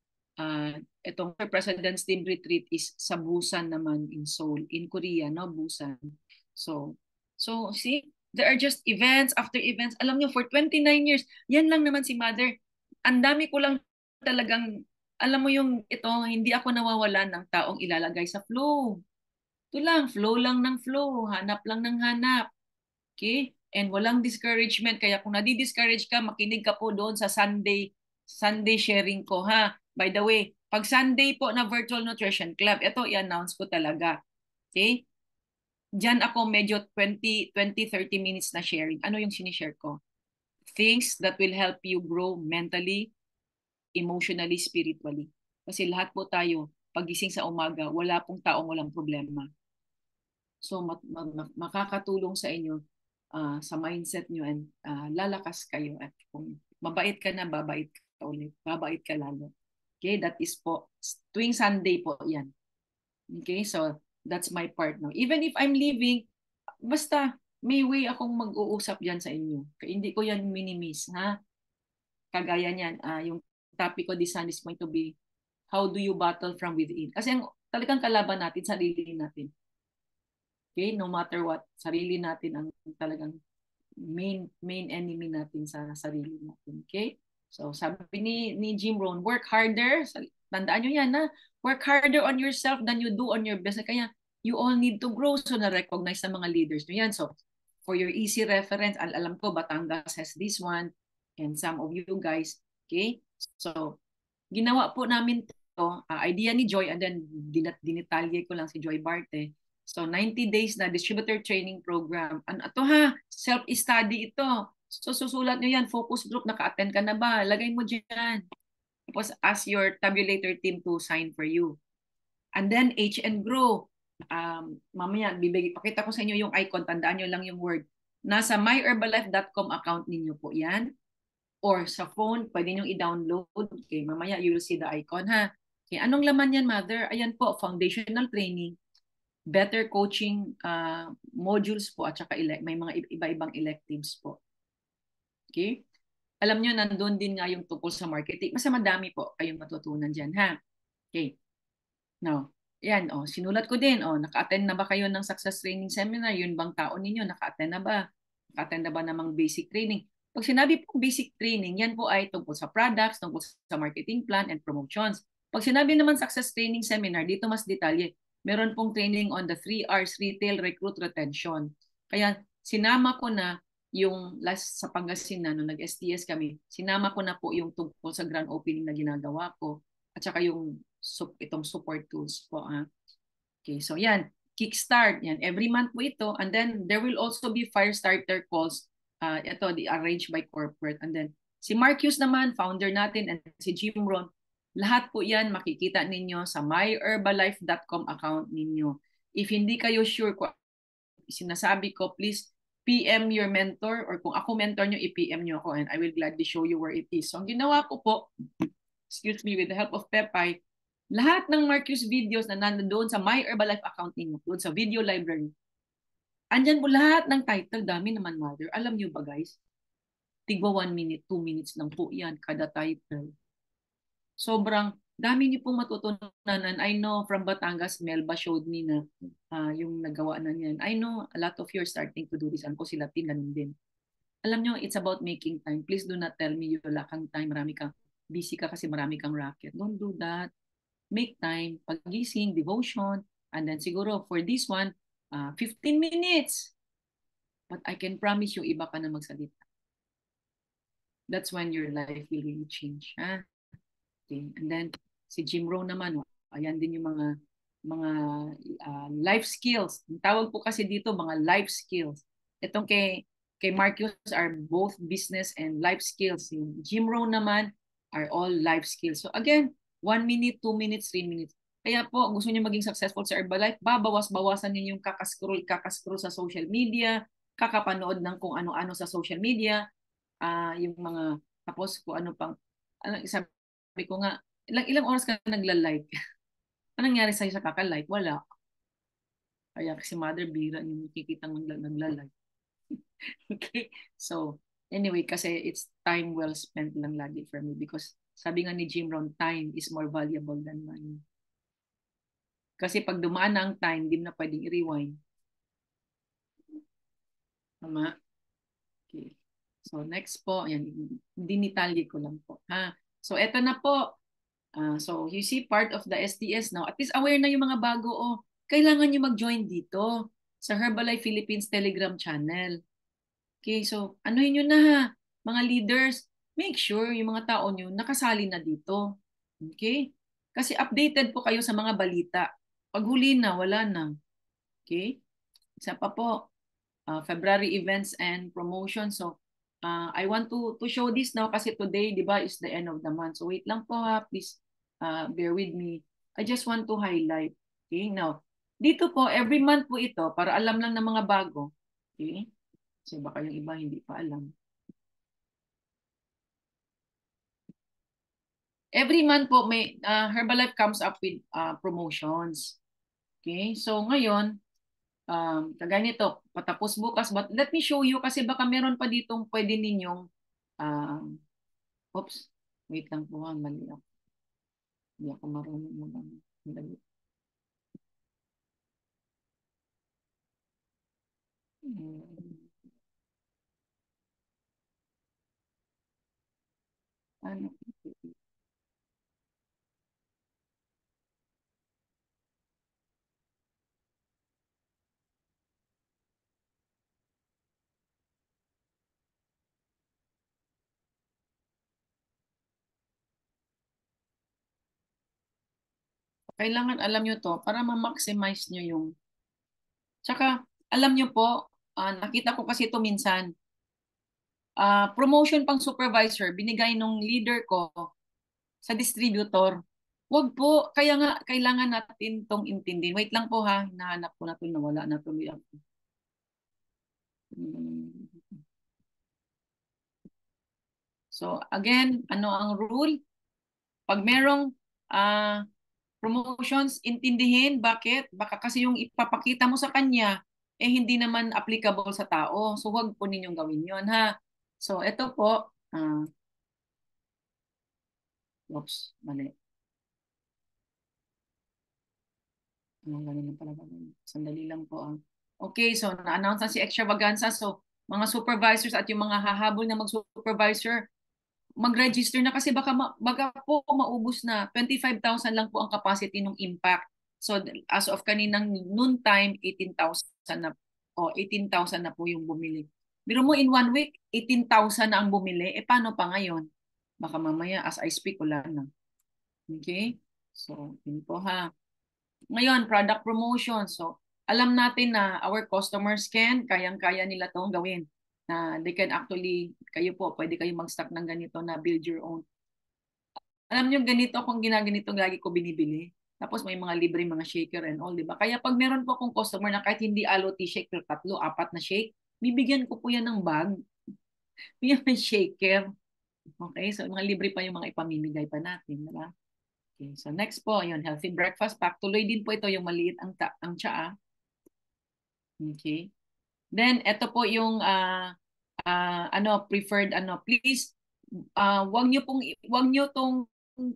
itong President's Team Retreat is sa Busan naman in Seoul, in Korea, no? Busan. So see, there are just events after events. Alam niyo, for 29 years, yan lang naman si Mother. Ang dami ko lang talagang, alam mo yung ito, hindi ako nawawalan ng taong ilalagay sa flow. Ito lang, flow lang ng flow, hanap lang ng hanap. Okay? And walang discouragement. Kaya kung nadi-discourage ka, makinig ka po doon sa Sunday sharing ko, ha? By the way, pag Sunday po na Virtual Nutrition Club, ito i-announce ko talaga. Okay? Diyan ako medyo 20-30 minutes na sharing. Ano yung sinishare ko? Things that will help you grow mentally, emotionally, spiritually. Kasi lahat po tayo, pagising sa umaga, wala pong taong walang problema. So makakatulong sa inyo sa mindset nyo and lalakas kayo. At kung mabait ka na, babait ka ulit. Babait ka lalo. Okay, that is po, tuwing Sunday po yan. Okay, so that's my part now. Even if I'm leaving, basta may way akong mag-uusap dyan sa inyo. Kaya hindi ko yan minimiss, ha? Kagaya niyan, yung topic ko this Sunday is going to be how do you battle from within? Kasi ang talagang kalaban natin, sarili natin. Okay? No matter what, sarili natin ang talagang main enemy natin sa sarili natin. Okay? So sabi ni Jim Rohn, work harder. Tandaan nyo yan, na work harder on yourself than you do on your business. Kaya you all need to grow. So na-recognize ng mga leaders nyo yan. So for your easy reference, alam ko Batangas has this one and some of you guys. Okay? So ginawa po namin to, idea ni Joy, and then dinitalye ko lang si Joy Barte. So 90 days na distributor training program. Ano ito ha? Self-study ito. So susulat nyo yan, focus group, naka-attend ka na ba? Lagay mo dyan. Tapos ask your tabulator team to sign for you. And then H and Grow. Mamaya, pakita ko sa inyo yung icon, tandaan nyo lang yung word. Nasa myherbalife.com account ninyo po yan. Or sa phone, pwede nyo i-download. Okay, mamaya you will see the icon ha. Okay, anong laman yan, Mother? Ayan po, foundational training, better coaching modules po, at saka may mga iba-ibang electives po. Okay? Alam nyo, nandun din nga yung tungkol sa marketing. Mas madami po kayong matutunan dyan, ha? Okay. Now, yan, sinulat ko din, naka-attend na ba kayo ng success training seminar? Yun bang taon ninyo? Naka-attend na ba? Naka-attend na ba namang basic training? Pag sinabi po basic training, yan po ay tungkol sa products, tungkol sa marketing plan and promotions. Pag sinabi naman success training seminar, dito mas detalye. Meron pong training on the 3 R's, retail, recruit, retention. Kaya sinama ko na yung last sa Pangasinan, nung nag-STS kami, sinama ko na po yung tungkol sa grand opening na ginagawa ko, at saka yung itong support tools po. Okay, so yan, kickstart, yan, every month po ito, and then there will also be fire starter calls, ito, arranged by corporate, and then si Marcus naman, founder natin, and si Jim Rohn, lahat po yan makikita ninyo sa myherbalife.com account ninyo. If hindi kayo sure kung sinasabi ko, please PM your mentor, or kung ako mentor nyo, i-PM nyo ako and I will gladly show you where it is. So ang ginawa ko po, excuse me, with the help of Pepay, lahat ng Marcus videos na nandoon sa My Herbalife account ninyo, doon sa video library, andyan po lahat ng title, dami naman, Mother. Alam nyo ba guys, tigwa 1 minute, 2 minutes lang po yan, kada title. Sobrang dami niyo pong matutunan. I know from Batangas, Melba showed me na yung nagawa na niyan. I know a lot of you are starting to do this. Ano ko sila tin, ganun din. Alam nyo, it's about making time. Please do not tell me you wala kang time, marami kang busy ka kasi marami kang racket. Don't do that. Make time, pagising, devotion, and then siguro for this one, 15 minutes. But I can promise you, iba ka na magsalita. That's when your life will really change. Ha? Okay. And then si Jim Rohn naman, ayan din yung mga life skills. Ang tawag po kasi dito mga life skills. Itong kay Marcus are both business and life skills. Yung Jim Rohn naman are all life skills. So again, 1 minute, 2 minutes, 3 minutes. Kaya po, gusto niyo maging successful sa Herbalife, babawas-bawasan niyo yung kakascroll sa social media, kakapanood ng kung ano-ano sa social media, yung mga, tapos kung ano pang, sabi ko nga, ilang oras ka nagla-like? Anong nangyari sa'yo sa kaka-like? Wala. Kaya kasi Mother Bira yung nakikita ng nagla-like. Okay? So, anyway, kasi it's time well spent lang lagi for me because sabi nga ni Jim Rohn, time is more valuable than money. Kasi pag dumaan na ang time, hindi na pwedeng i-rewind. Tama? Okay. So, next po, yan, dinitalye ko lang po. So, eto na po. So, you see part of the STS now. At least aware na yung mga bago. Kailangan nyo mag-join dito sa Herbalife Philippines Telegram channel. Okay, so anuhin nyo na ha, mga leaders, make sure yung mga tao nyo nakasali na dito. Okay? Kasi updated po kayo sa mga balita. Pag huli na, wala na. Okay? Isa pa po, February events and promotion. So, I want to show this now kasi today, di ba, is the end of the month. So, wait lang po ha, please bear with me. I just want to highlight. Okay? Now, dito po, every month po ito, para alam lang ng mga bago. Okay? Kasi baka yung iba hindi pa alam. Every month po, may Herbalife comes up with promotions. Okay? So, ngayon, kagaya nito, patapos bukas, but let me show you kasi baka meron pa ditong pwede ninyong, oops, wait lang po, mali ako. Hindi ako marunong naman. Ano? Kailangan alam nyo to para ma-maximize nyo yung... Tsaka, alam nyo po, nakita ko kasi ito minsan, promotion pang supervisor, binigay nung leader ko sa distributor. Wag po, kaya nga, kailangan natin tong intindihin. Wait lang po ha, hinahanap ko na ito, nawala na tuloy ako. So, again, ano ang rule? Pag merong promotions, intindihin bakit. Baka kasi yung ipapakita mo sa kanya, hindi naman applicable sa tao. So, huwag po ninyong gawin yun, ha? So, ito po. Oops, mali. Ganun na pala. Sandali lang po. Okay, so na-announce na si Extravaganza. So, mga supervisors at yung mga hahabol na mag-supervisor, mag-register na kasi baka po maubos na. 25,000 lang po ang capacity ng impact. So as of kaninang noon time, 18,000 na 18,000 na po yung bumili. Biro mo in 1 week, 18,000 na ang bumili. Paano pa ngayon? Baka mamaya as I speak, wala na. Okay? So, yun po ha. Ngayon, product promotion. So, alam natin na our customers kayang-kaya nila itong gawin. Na they can actually, kayo po, pwede kayo mag-stock ng ganito na build your own. Alam nyo, ganito kung ginaganito lagi ko binibili. Tapos may mga libre mga shaker and all, di ba? Kaya pag meron po akong customer na kahit hindi alo tea shake, pero 3, 4 na shake, bibigyan ko po yan ng bag. Bigyan ng shaker. Okay? So, mga libre pa yung mga ipamimigay pa natin, di ba? Okay, so next po, yun, healthy breakfast pack. Tuloy din po ito yung maliit ang tsaa. Okay. Then, ito po yung preferred please wag niyo tong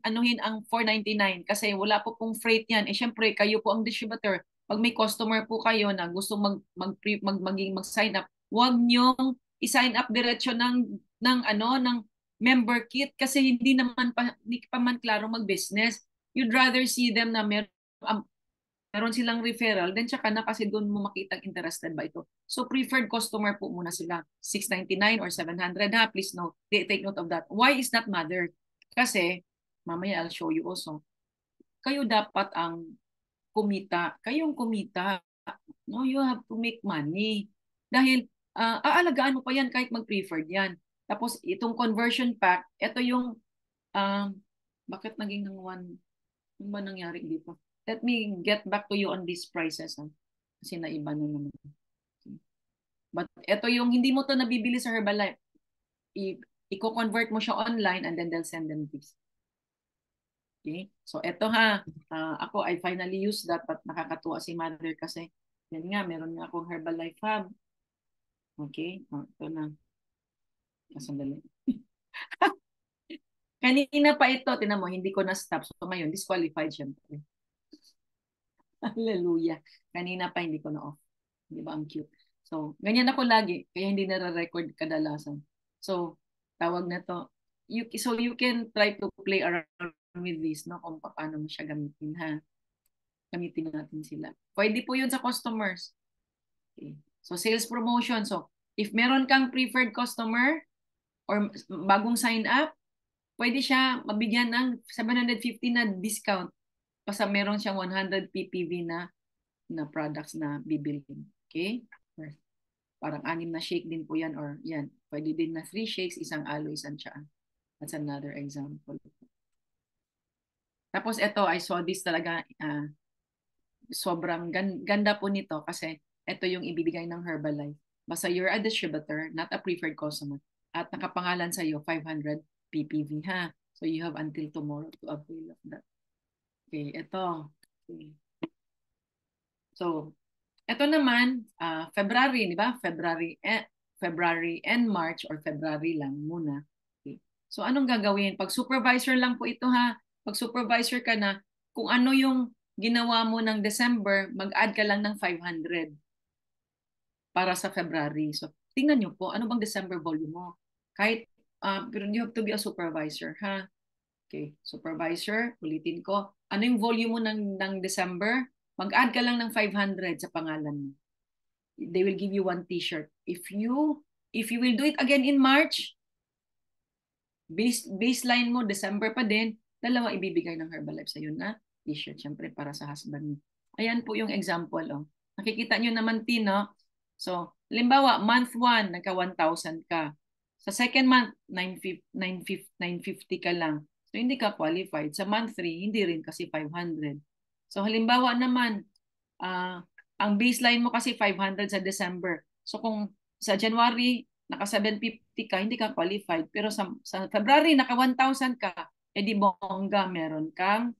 anuhin ang 499 kasi wala po pong freight yan. Syempre, kayo po ang distributor. Pag may customer po kayo na gusto mag-sign up, wag niyo i-sign up diretso ng member kit kasi hindi pa man klaro mag-business. You'd rather see them na meron silang referral, then tsaka na kasi doon mo makita interested ba ito. So preferred customer po muna sila. 699 or 700 ha. Please note, take note of that. Why is that matter? Kasi, mamaya I'll show you also. Kayo dapat ang kumita. Kayong kumita. No, you have to make money. Dahil, aalagaan mo pa yan kahit mag-preferred yan. Tapos itong conversion pack, ito yung bakit naging ng 1? Ano ba nangyari dito? Let me get back to you on these prices. Kasi naiba na naman. But ito yung hindi mo to nabibili sa Herbalife. I-convert mo siya online and then they'll send them this. Okay? So ito ha. Ako, I finally use that but nakakatuwa si Mother kasi yan nga, meron nga akong Herbalife Hub. Okay? Ito na. Sandali. Kanina pa ito, tinan mo, hindi ko na-stop. So ngayon, disqualified syempre. Hallelujah. Kanina pa hindi ko na-off. Di ba ang cute? So, ganyan ako lagi. Kaya hindi na-record kadalasan. So, tawag na to. So you can try to play around with this, no? Kung paano mo siya gamitin, ha? Gamitin natin sila. Pwede po yun sa customers. Okay. So, sales promotion. So, if meron kang preferred customer, or bagong sign up, pwede siya mabigyan ng 750 na discount basta meron siyang 100 PPV na products na bibilhin. Okay? Parang 6 na shake din po yan or yan. Pwede din na 3 shakes, isang aloe, isang tsaa. That's another example. Tapos ito, I saw this talaga, sobrang ganda po nito kasi ito yung ibibigay ng Herbalife. Basta you're a distributor, not a preferred customer. At nakapangalan sa iyo 500 PPV ha. So you have until tomorrow to avail of that. Okay, ito. Okay. So, ito naman February, di ba? February and March or February lang muna. Okay. So anong gagawin? Pag supervisor lang po ito ha, pag supervisor ka na, kung ano yung ginawa mo ng December, mag-add ka lang ng 500 para sa February. So, tingnan nyo po, ano bang December volume mo? Kahit, pero you have to be a supervisor, ha? Okay, supervisor, ulitin ko. Ano yung volume mo ng December? Mag-add ka lang ng 500 sa pangalan mo. They will give you one t-shirt. If you will do it again in March, baseline mo, December pa din, dalawa ibibigay ng Herbalife sa'yo na t-shirt, syempre para sa husband mo. Ayan po yung example. Oh. Nakikita nyo naman, Tino. So, halimbawa, month 1, nagka 1,000 ka. Sa second month, 950 ka lang. So, hindi ka qualified. Sa month 3, hindi rin kasi 500. So, halimbawa naman, ang baseline mo kasi 500 sa December. So, kung sa January, naka 750 ka, hindi ka qualified. Pero sa February, naka 1,000 ka, edi bongga, meron kang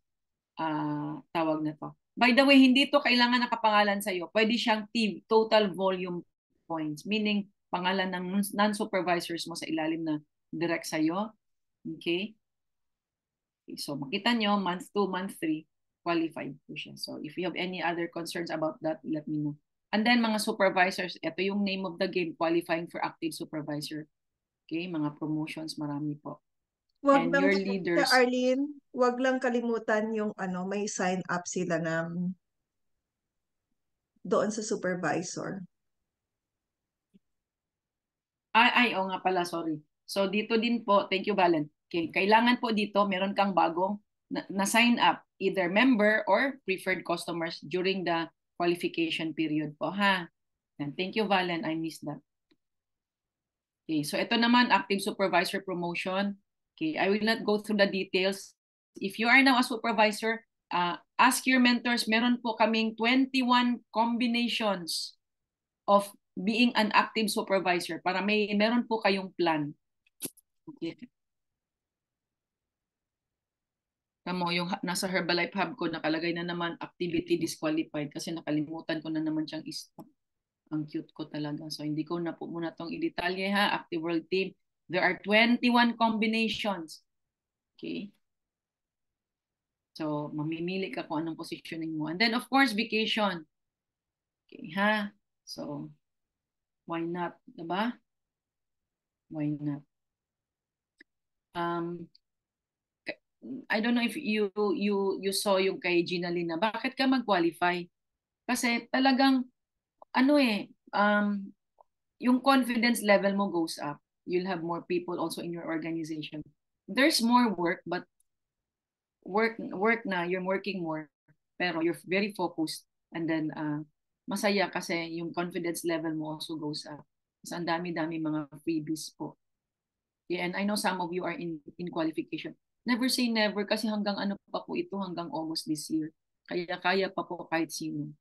tawag na to. By the way, hindi to kailangan nakapangalan sa'yo. Pwede siyang total volume points. Meaning, pangalan ng non-supervisors mo sa ilalim na direct sa'yo. Okay? So, makita nyo, month 2, month 3, qualified po siya. So, if you have any other concerns about that, let me know. And then, mga supervisors, ito yung name of the game, qualifying for active supervisor. Okay? Mga promotions, marami po. Wag And your leaders. Arlene, wag lang kalimutan yung may sign up sila na doon sa supervisor. Oo nga pala, sorry. So dito din po, thank you Valen. Okay, kailangan po dito meron kang bagong na sign up, either member or preferred customers during the qualification period po, ha? And thank you Valen, I missed that. Okay, so ito naman active supervisor promotion. Okay, I will not go through the details. If you are now a supervisor, ask your mentors. Meron po kaming 21 combinations of being an active supervisor para meron po kayong plan. Okay. Tamo, yung nasa Herbalife Hub ko nakalagay na naman activity disqualified kasi nakalimutan ko na naman siyang i-stop. Ang cute ko talaga. So hindi ko na po muna tong i-detalye, ha. Active World Team. There are 21 combinations. Okay. So, mamimili ka kung anong positioning mo. And then, of course, vacation. Okay, ha? So, why not? Diba? Why not? I don't know if you saw yung kay Gina Lina. Bakit ka mag-qualify? Kasi talagang, yung confidence level mo goes up. You'll have more people also in your organization. There's more work, but work na, you're working more, pero you're very focused. And then, masaya kasi yung confidence level mo also goes up. Kasi ang dami-dami mga freebies po. Yeah, and I know some of you are in qualification. Never say never kasi hanggang ano pa po ito, hanggang August this year. Kaya pa po kahit sino.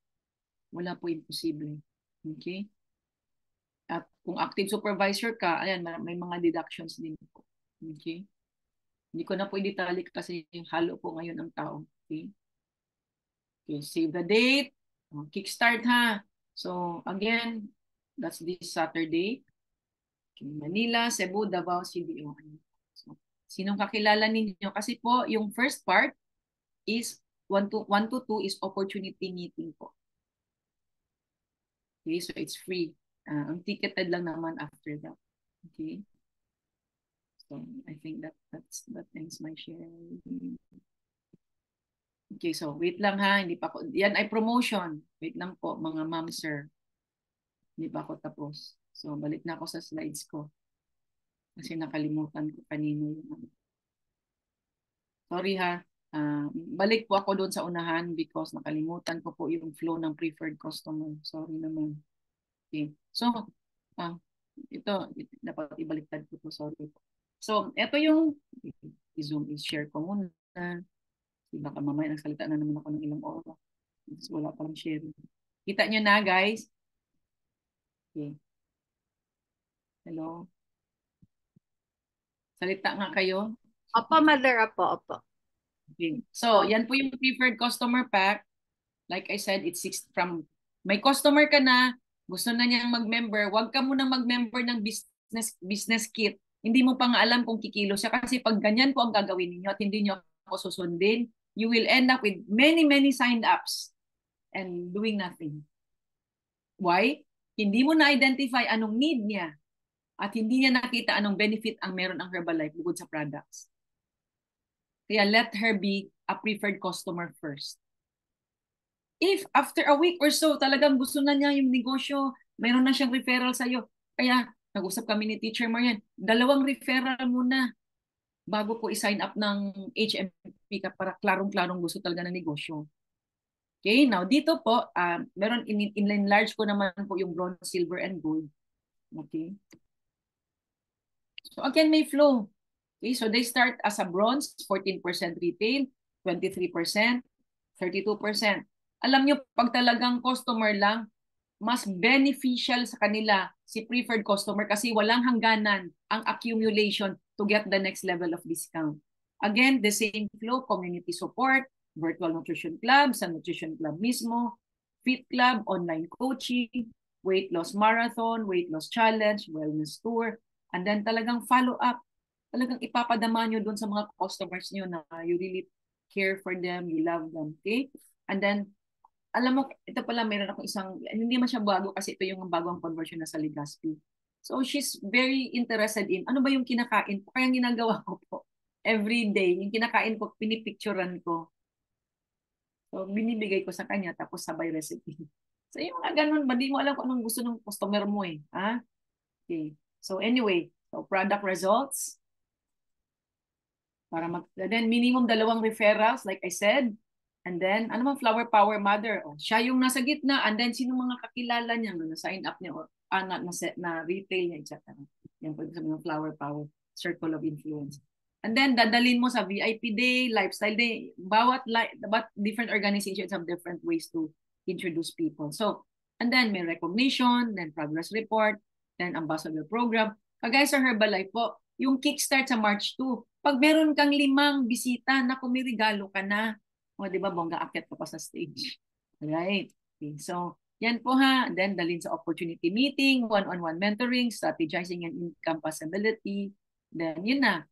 Wala po imposible. Okay? At kung active supervisor ka, ayan, may mga deductions din po. Okay? Hindi ko na po i-detalye kasi halo po ngayon ang tao. Okay? Okay, save the date. Kickstart, ha? So, again, that's this Saturday. Okay, Manila, Cebu, Davao, CDO. So, sinong kakilala ninyo? Kasi po, yung first part is 1 to 2 is opportunity meeting po. Okay, so it's free. Ang ticketed lang naman after that. Okay. So I think that ends my sharing. Okay, so wait lang ha, hindi pa ako. Yan ay promotion. Wait lang po mga ma'am sir. Hindi pa ako tapos. So balik na ako sa slides ko. Kasi nakalimutan ko kanino yung sorry ha. Balik po ako doon sa unahan because nakalimutan ko po yung flow ng preferred customer. Sorry naman. Okay. So, ito dapat ibaliktad ko to. Sorry. So, ito yung i-zoom, i-share ko muna. Baka mamaya nagsalita na naman ako ng ilang oras. Wala pa lang sharing. Kita nyo na, guys? Okay. Hello? Salita nga kayo. Opo, mother. Opo. Okay. So, yan po yung preferred customer pack. Like I said, it's from may customer ka na, gusto na niyang mag-member, huwag ka muna mag-member ng business kit. Hindi mo pa nga alam kung kikilo siya kasi pag ganyan po ang gagawin niyo at hindi niyo ako susundin, you will end up with many signed ups and doing nothing. Why? Hindi mo na-identify anong need niya at hindi niya nakita anong benefit ang meron ang Herbalife bukod sa products. Kaya let her be a preferred customer first. If after a week or so, talagang gusto na niya yung negosyo, mayroon na siyang referral sa'yo. Kaya nag-usap kami ni Teacher Marian, 2 referral muna bago po i-sign up ng HMP ka para klarong-klarong gusto talaga ng negosyo. Okay, now dito po, meron in-enlarge ko naman po yung bronze, silver, and gold. Okay. So again, may flow. Okay, so they start as a bronze, 14% retail, 23%, 32%. Alam nyo, pag talagang customer lang, mas beneficial sa kanila si preferred customer kasi walang hangganan ang accumulation to get the next level of discount. Again, the same flow, community support, virtual nutrition club, sa nutrition club mismo, fit club, online coaching, weight loss marathon, weight loss challenge, wellness tour, and then talagang follow up. Talagang ipapadama nyo dun sa mga customers nyo na you really care for them, you love them, okay? And then, alam mo, ito pala, meron ako isang, hindi man siya bago kasi ito yung bagong conversion na sa Legazpi. So, she's very interested in, ano ba yung kinakain ko? Kaya ginagawa ko po, every day, yung kinakain ko, pinipicturean ko. So, binibigay ko sa kanya, tapos sabay recipe. So, yung mga ganun, ba, di mo alam kung anong gusto ng customer mo eh. Ha? Okay. So, anyway, so product results. Then, minimum 2 referrals, like I said. And then, ano man, Flower Power Mother. Oh, siya yung nasa gitna. And then, sino mga kakilala niya na sign up niya or na retail niya, etc. Yan po sabi ng Flower Power, Circle of Influence. And then, dadalhin mo sa VIP Day, Lifestyle Day. Bawat different organizations have different ways to introduce people. So, and then may recognition, then progress report, then ambassador program. Kagaya sa Herbalife po, yung kickstart sa March 2. Pag meron kang 5 bisita, naku, may regalo ka na. O, di ba, bongga akyat ka pa sa stage. Right. Okay. So, yan po ha. Then, dalhin sa opportunity meeting, one-on-one mentoring, strategizing and income possibility. Then, yun na.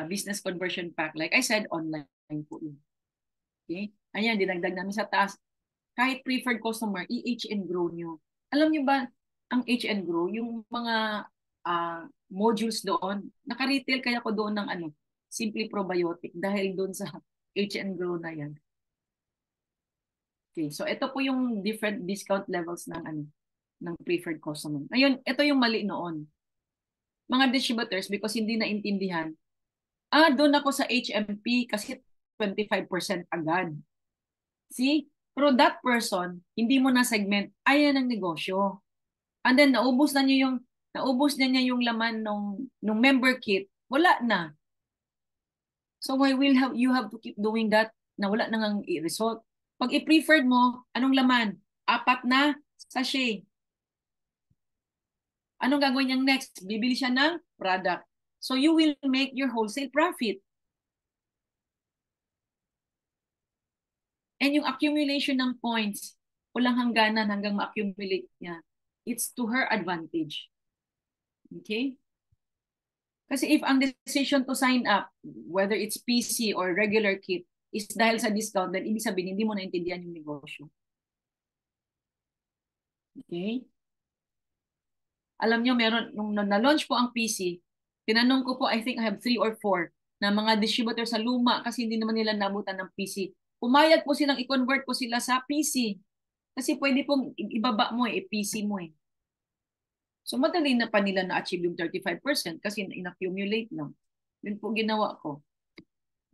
Business conversion pack. Like I said, online po yun. Okay. Ayan, dinagdag namin sa taas. Kahit preferred customer, i-H and grow nyo. Alam nyo ba, ang H and grow, yung mga modules doon, naka-retail kaya ko doon ng Simply Probiotic dahil doon sa H and grow na yan. Okay, so ito po yung different discount levels ng preferred customer. Ngayon, ito yung mali noon. Mga distributors, because hindi naintindihan, doon ako sa HMP kasi 25% agad. See? Pero that person, hindi mo na segment, ayan ang negosyo. And then, naubos na niya yung laman nung member kit, wala na. So, why you have to keep doing that na wala nang result? Pag i-preferred mo, anong laman? 4 na sachet. Anong gagawin niyang next? Bibili siya ng product. So, you will make your wholesale profit. And yung accumulation ng points, walang hangganan hanggang ma-accumulate niya. It's to her advantage. Okay? Kasi if ang decision to sign up, whether it's PC or regular kit, is dahil sa discount, then ibig sabihin, hindi mo naintindihan yung negosyo. Okay? Alam nyo, meron, nung na-launch po ang PC, tinanong ko po, I think I have 3 or 4 na mga distributor sa luma kasi hindi naman nila nabutan ng PC. Pumayag po silang i-convert po sila sa PC. Kasi pwede pong ibaba mo PC mo eh. So madali na pa nila na-achieve yung 35% kasi in-accumulate lang. Yun po ginawa ko.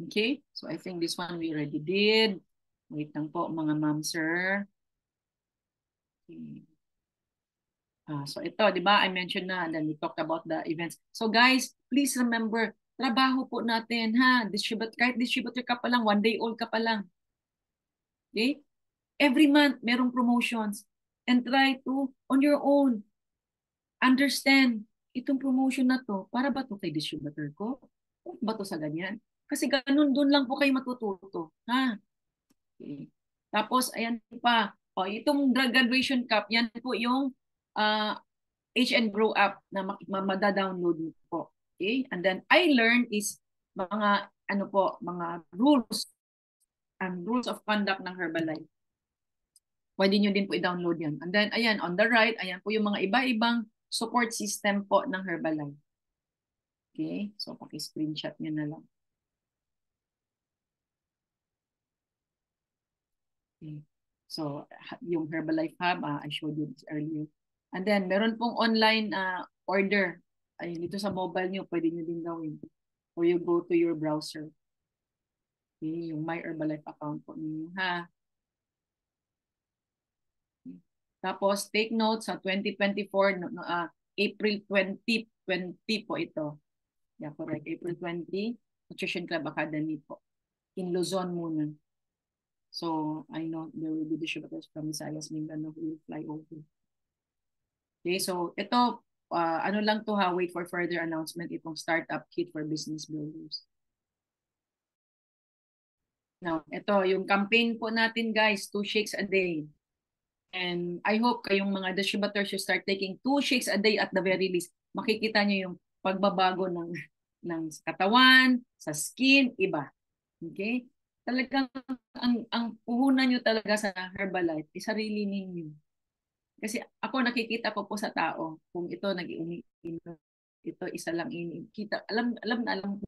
Okay? So I think this one we already did. Wait lang po mga ma'am, sir. Okay. So ito, di ba? I mentioned na and then we talked about the events. So guys, please remember, trabaho po natin ha. Kahit distributor ka pa lang, 1 day old ka pa lang. Okay? Every month, merong promotions. And try to, on your own, understand, itong promotion na to, para ba to kay distributor ko? O ba to sa ganyan? Kasi ganun, doon lang po kayo matututo. Ha? Okay. Tapos, ayan pa. Itong graduation cup, yan po yung H and Grow app na mada-download mo po. Okay? And then, I learned is mga ano po, mga rules and rules of conduct ng Herbalife. Pwede nyo din po i-download yan. And then, ayan, on the right, ayan po yung mga iba-ibang support system po ng Herbalife. Okay? So, paki-screenshot nyo na lang. Okay. So, yung Herbalife Hub, I showed you this earlier. And then, meron pong online order. Ay, dito sa mobile nyo, pwede nyo din gawin. Or you go to your browser. Okay, yung My Herbalife account po ninyo, ha? Okay. Tapos, take note sa 2024, April 2020 po ito. Yeah, correct. April 20, Nutrition Club Academy po. In Luzon muna. So, I know there will be distributors from Visayas, Mindanao who will fly over. Okay, so ito, ano lang to ha, wait for further announcement itong startup kit for business builders. Now, ito, yung campaign po natin guys, 2 shakes a day. And I hope kayong mga distributors you start taking 2 shakes a day at the very least. Makikita nyo yung pagbabago ng katawan, sa skin, iba. Okay? Talagang ang puhunan nyo talaga sa Herbalife is sarili ninyo. Kasi ako nakikita ko po sa tao kung ito nag-iinom, ito isa lang kita. Alam ko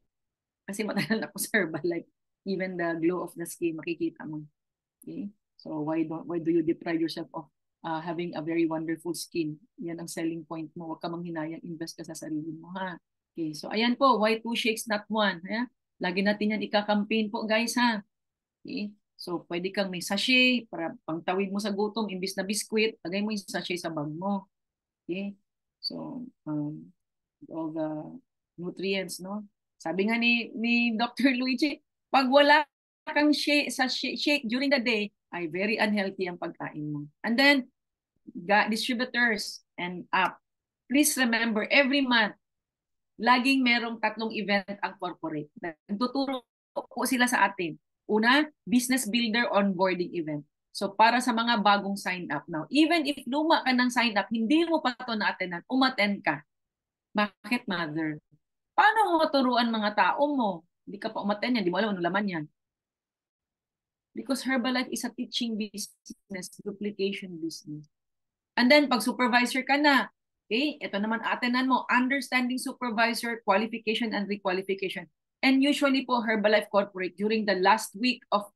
kasi matagal na po sa Herbalife. Even the glow of the skin makikita mo. Okay? So why do you deprive yourself of having a very wonderful skin? Yan ang selling point mo. Huwag ka manghinayang, invest ka sa sarili mo, ha? Okay, so ayan po, why 2 shakes not 1? Ha? Lagi natin yan ika-campaign po guys, ha? Okay? So, pwede kang may sachet para pangtawid mo sa gutom, imbis na biskwit, lagay mo yung sachet sa bag mo. Okay? So, all the nutrients, no? Sabi nga ni Dr. Luigi, pag wala kang shake during the day, ay very unhealthy ang pagkain mo. And then, distributors and app, please remember, every month, laging merong 3 event ang corporate. Nagtuturo po sila sa atin. Una, business builder onboarding event. So para sa mga bagong sign up now, even if luma ka ng sign up, hindi mo pa ito na-attendan, umattend ka. Bakit, mother? Paano mo turuan mga tao mo? Hindi ka pa umattend yan, hindi mo alam anong laman yan. Because Herbalife is a teaching business, duplication business. And then pag supervisor ka na, okay, ito naman attendan mo, understanding supervisor, qualification and requalification. And usually po Herbalife Corporate during the last week of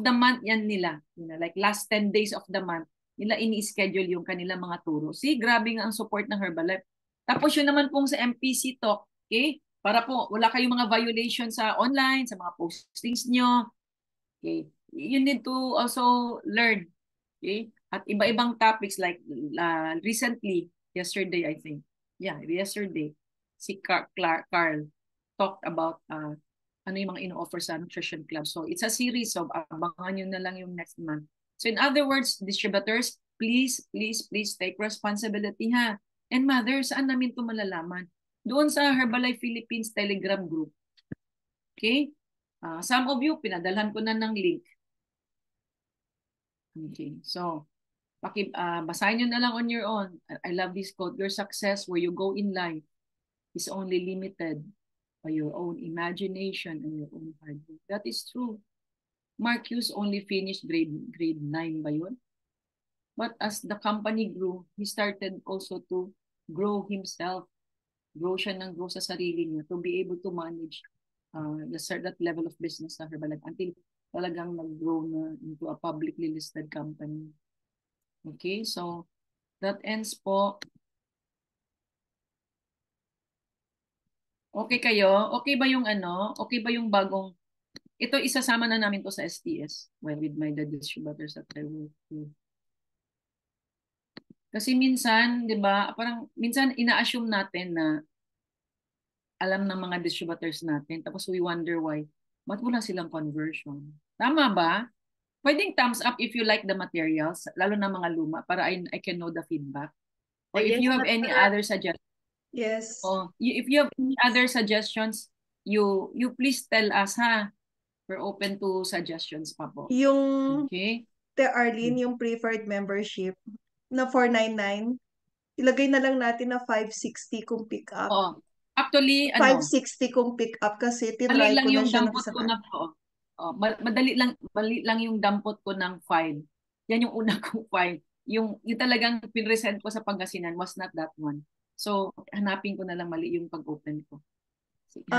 the month yan nila, like last 10 days of the month, nila ini-schedule yung kanilang mga turo. See, grabe nga ang support ng Herbalife. Tapos yun naman pong sa MPC Talk, okay? Para po wala kayong mga violation sa online, sa mga postings nyo. Okay? You need to also learn. Okay? At iba-ibang topics like recently, yesterday I think. Yeah, yesterday, si Carl talked about ano yung mga ino-offer sa Nutrition Club. So it's a series of abangan nyo na lang yung next month. So in other words, distributors, please take responsibility, ha. And mother, saan namin ito malalaman? Doon sa Herbalife Philippines Telegram group. Okay? Some of you, pinadalhan ko na ng link. Okay, so basahin nyo na lang on your own. I love this quote. Your success where you go in life is only limited by your own imagination and your own hard work. That is true. Mark Hughes only finished grade 9 ba yun? But as the company grew, he started also to grow himself. Grow siya ng grow sa sarili niya to be able to manage that level of business sa Herbalife until talagang nag-grow na into a publicly listed company. Okay, so that ends po. Okay kayo? Okay ba yung Okay ba yung bagong ito isasama na namin to sa STS with my distributors that I work with. Kasi minsan, 'di ba, parang minsan ina-assume natin na alam ng mga distributors natin tapos we wonder why ba't wala silang conversion. Tama ba? Pwedeng thumbs up if you like the materials, lalo na mga luma, para I can know the feedback. Or if you have any other suggestions. Yes. If you have any other suggestions, you please tell us, ha. We're open to suggestions pa po. Yung okay. Arlene, yung preferred membership na 499, ilagay na lang natin na 560 kung pick up. Actually, 560 kung pick up kasi mali tinry lang ko na yung siya ng dampot isang ko na mali lang yung dampot ko ng file. Yan yung una kong file. Yung talagang pinresent ko sa Pangasinan was not that one. So, hanapin ko na lang mali yung pag-open ko. Sige,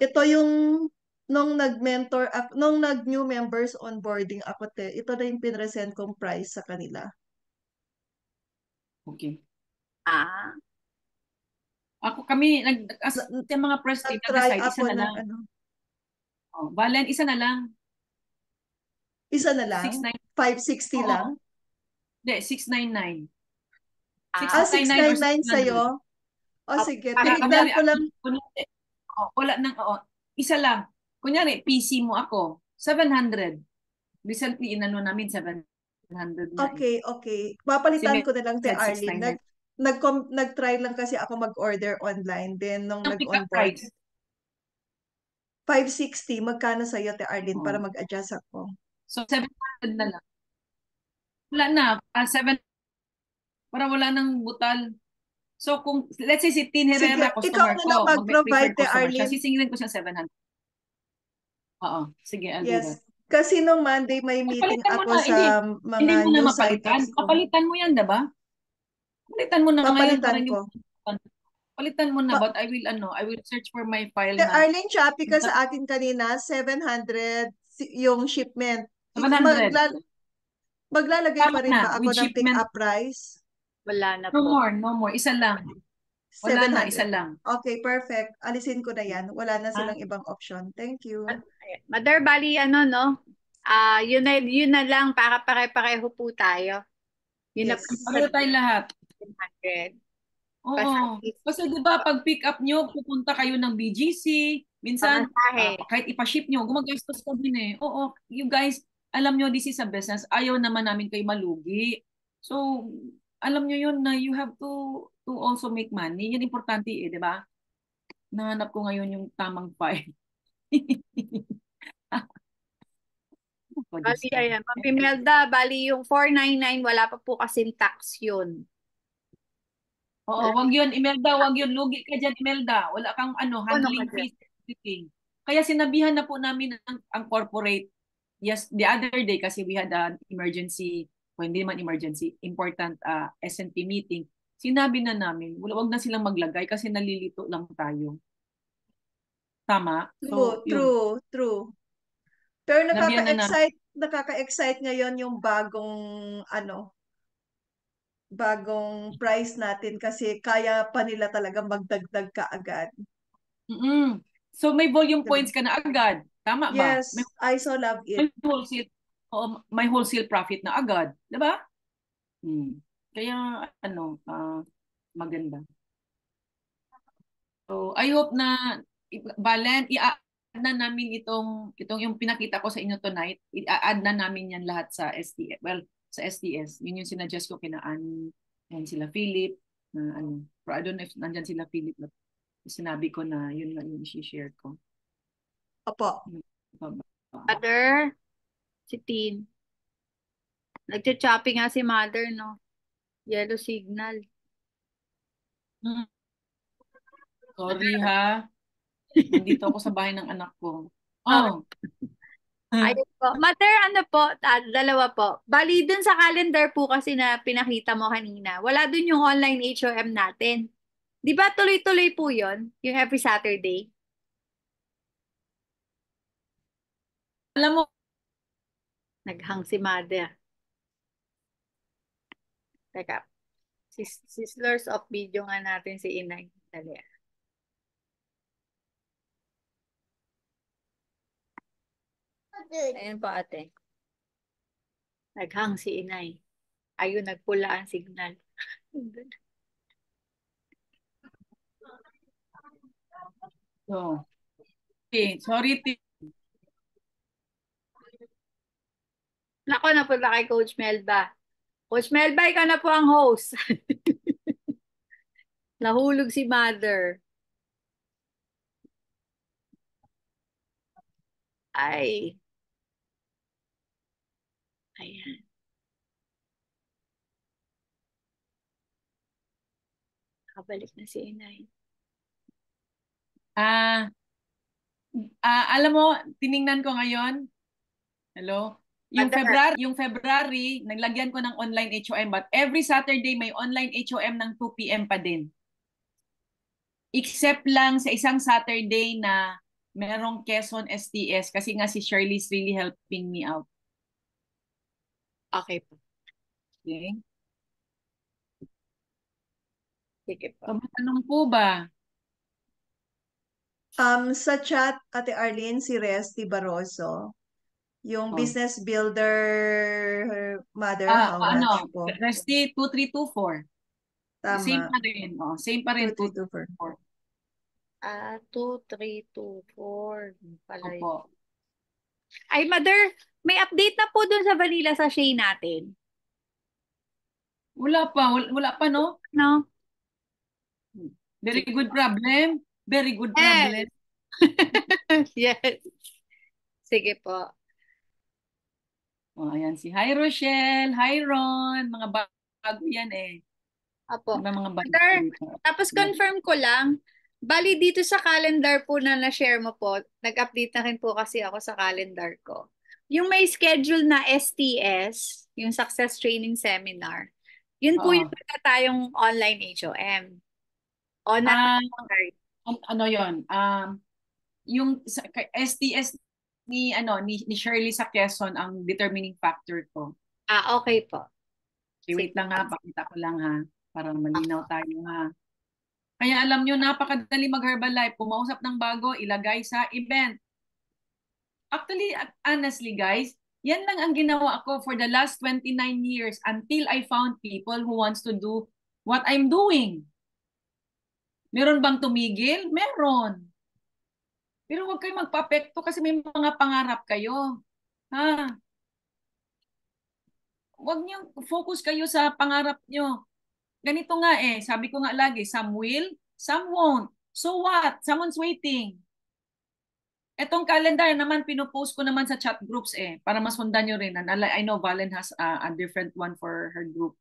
ito yung nung nag-mentor, nung nag-new members onboarding ako, ito na yung pinresent kong price sa kanila. Okay. Kami, yung mga press team, nag-try nag-decide, isa ako na ng lang. Valen, isa na lang. Isa na lang? 560 lang? Hindi, 699. 699 sa'yo? O sige, tinignan ko lang. Wala nang, isa lang. Kunyari, PC mo ako, 700. Recently, inano namin, 700 na. Okay. Papalitan ko na lang, Te Arlene. 699. Nag-try lang kasi ako mag-order online. Then, nung Ang pick-up nag-onboard, price. 560. Magkano sa'yo, Te Arlene, para Oo. mag-adjust ako? So, 700 na lang. Wala na. 7, para wala nang butal. So, kung, let's say, si Tin Sige, Herrera, ikaw customer na ko, lang mag-provide, mag-preferred Te customer siya, Arlene. sisingilin ko siya 700. Oo, sige, I'll do that. Yes. Kasi nung Monday may meeting Papalitan mo ako na, sa hindi mga mo na new mapalitan. sign-ups ko. Papalitan mo yan, diba? Palitan mo na ngayon para Papalitan hindi ko. palitan mo na, but I will search for my file Te na Arlene, Shopee ka sa akin kanina, 700 yung shipment. 700. Maglalagay pa Tama rin na, ba ako with ng shipment. pick-up price? Wala na No po. more. Isa lang. Wala na, 700. isa lang. Okay, perfect. Alisin ko na yan. Wala na silang ibang option. Thank you. Mother, bali no? Yun na lang para pare-pareho po tayo. Yun Yes. na Pareho tayo lahat. 700. Oo. Kasi di ba pag pick up nyo, pupunta kayo ng BGC, minsan Pamasahe. kahit ipa-ship nyo, gumagastos ka din eh. Oo, you guys, alam nyo this is a business. Ayaw naman namin kayo malugi. So, alam nyo yun na you have to also make money. Yan importante eh, di ba? Nahanap ko ngayon yung tamang file. Bali, ayan. Ma'am Imelda, bali yung 499, wala pa po kasing tax yun. Oo, wag yun, Imelda, wag yun. Lugi ka dyan, Imelda. Wala kang handling fees, everything. Kaya sinabihan na po namin ang corporate. Yes, the other day kasi we had an emergency, hindi man emergency, important S&P meeting. Sinabi na namin, wag na silang maglagay kasi nalilito lang tayo. Tama? True. Pero Nabihan na nakaka-excite ngayon yung bagong price natin kasi kaya pa nila talaga magdagdag ka agad. So may volume points ka na agad. Tama ba? Yes, I so love it. May wholesale profit na agad. Diba? Kaya maganda. So I hope na Valen, i-add na namin itong yung pinakita ko sa inyo tonight. I-add na namin yan lahat sa SDS. Well, sa SDS. Yun yung sinuggest ko kina Annie, and sila Philip, pero I don't know if nandyan sila Philip, but sinabi ko na yun lang yung i-share ko. Opo. Mother, si Tin. Nagcha-chopping nga si Mother, no? Yellow signal. Sorry ha. Nandito ako sa bahay ng anak ko. Oh. Ayun po. Mother, dalawa po. Bali, dun sa calendar po kasi na pinakita mo kanina, wala dun yung online HOM natin. Di ba tuloy-tuloy po yon yung every Saturday? Alam mo, Naghang si Mother. Teka. Sislers of video nga natin si Inay. Dali. Ayun po ate. Naghang si Inay. Ayun, nagpula ang signal. so, okay, sorry. Nako, napunta kay Coach Melba. Coach Melba, ikaw na po ang host. Nahulog si Mother. Ay. Ayan. Kabalik na si Inay. Ah, alam mo, tiningnan ko ngayon. Hello? Yung February, naglagyan ko ng online HOM, but every Saturday may online HOM ng 2 p.m. pa din. Except lang sa isang Saturday na merong Quezon STS kasi nga si Shirley's really helping me out. Okay po. Okay? Sige po. So, may tanong po ba? Sa chat, Ate Arlene, si Resty Barroso, yung business builder mother, how much po? Resty 2324. Tama. Same pa rin. Same pa rin. 2324. 2324. Pala yun. Opo. Ay, Mother, may update na po dun sa vanilla sachet natin. Wala pa, no? No? Very good problem. Very good problem. Yes. Sige po. Ayan si Hi Rochelle, Hi Ron, mga bago yan eh. Apo. Mga bago Mother, dito. tapos confirm ko lang, bali dito sa calendar po na na-share mo po, nag-update na rin po kasi ako sa calendar ko. Yung may schedule na STS, yung Success Training Seminar, yun po yung tayong online HOM. O ano yun? Yung STS ni Shirley sa Quezon ang determining factor ko. Okay po. Okay, wait lang ha, pakita ko lang ha, para malinaw tayo ha. Kaya alam nyo, napakadali mag-Herbalife. Pumausap ng bago, ilagay sa event. Actually, honestly guys, yan lang ang ginawa ko for the last 29 years until I found people who wants to do what I'm doing. Meron bang tumigil? Meron. Pero huwag kayo magpa-apekto kasi may mga pangarap kayo. Ha? Huwag niyo focus kayo sa pangarap niyo. Ganito nga sabi ko nga lagi, some will, some won't. So what? Someone's waiting. Etong calendar naman, pinupost ko naman sa chat groups para masundan nyo rin. I know Valen has a different one for her group.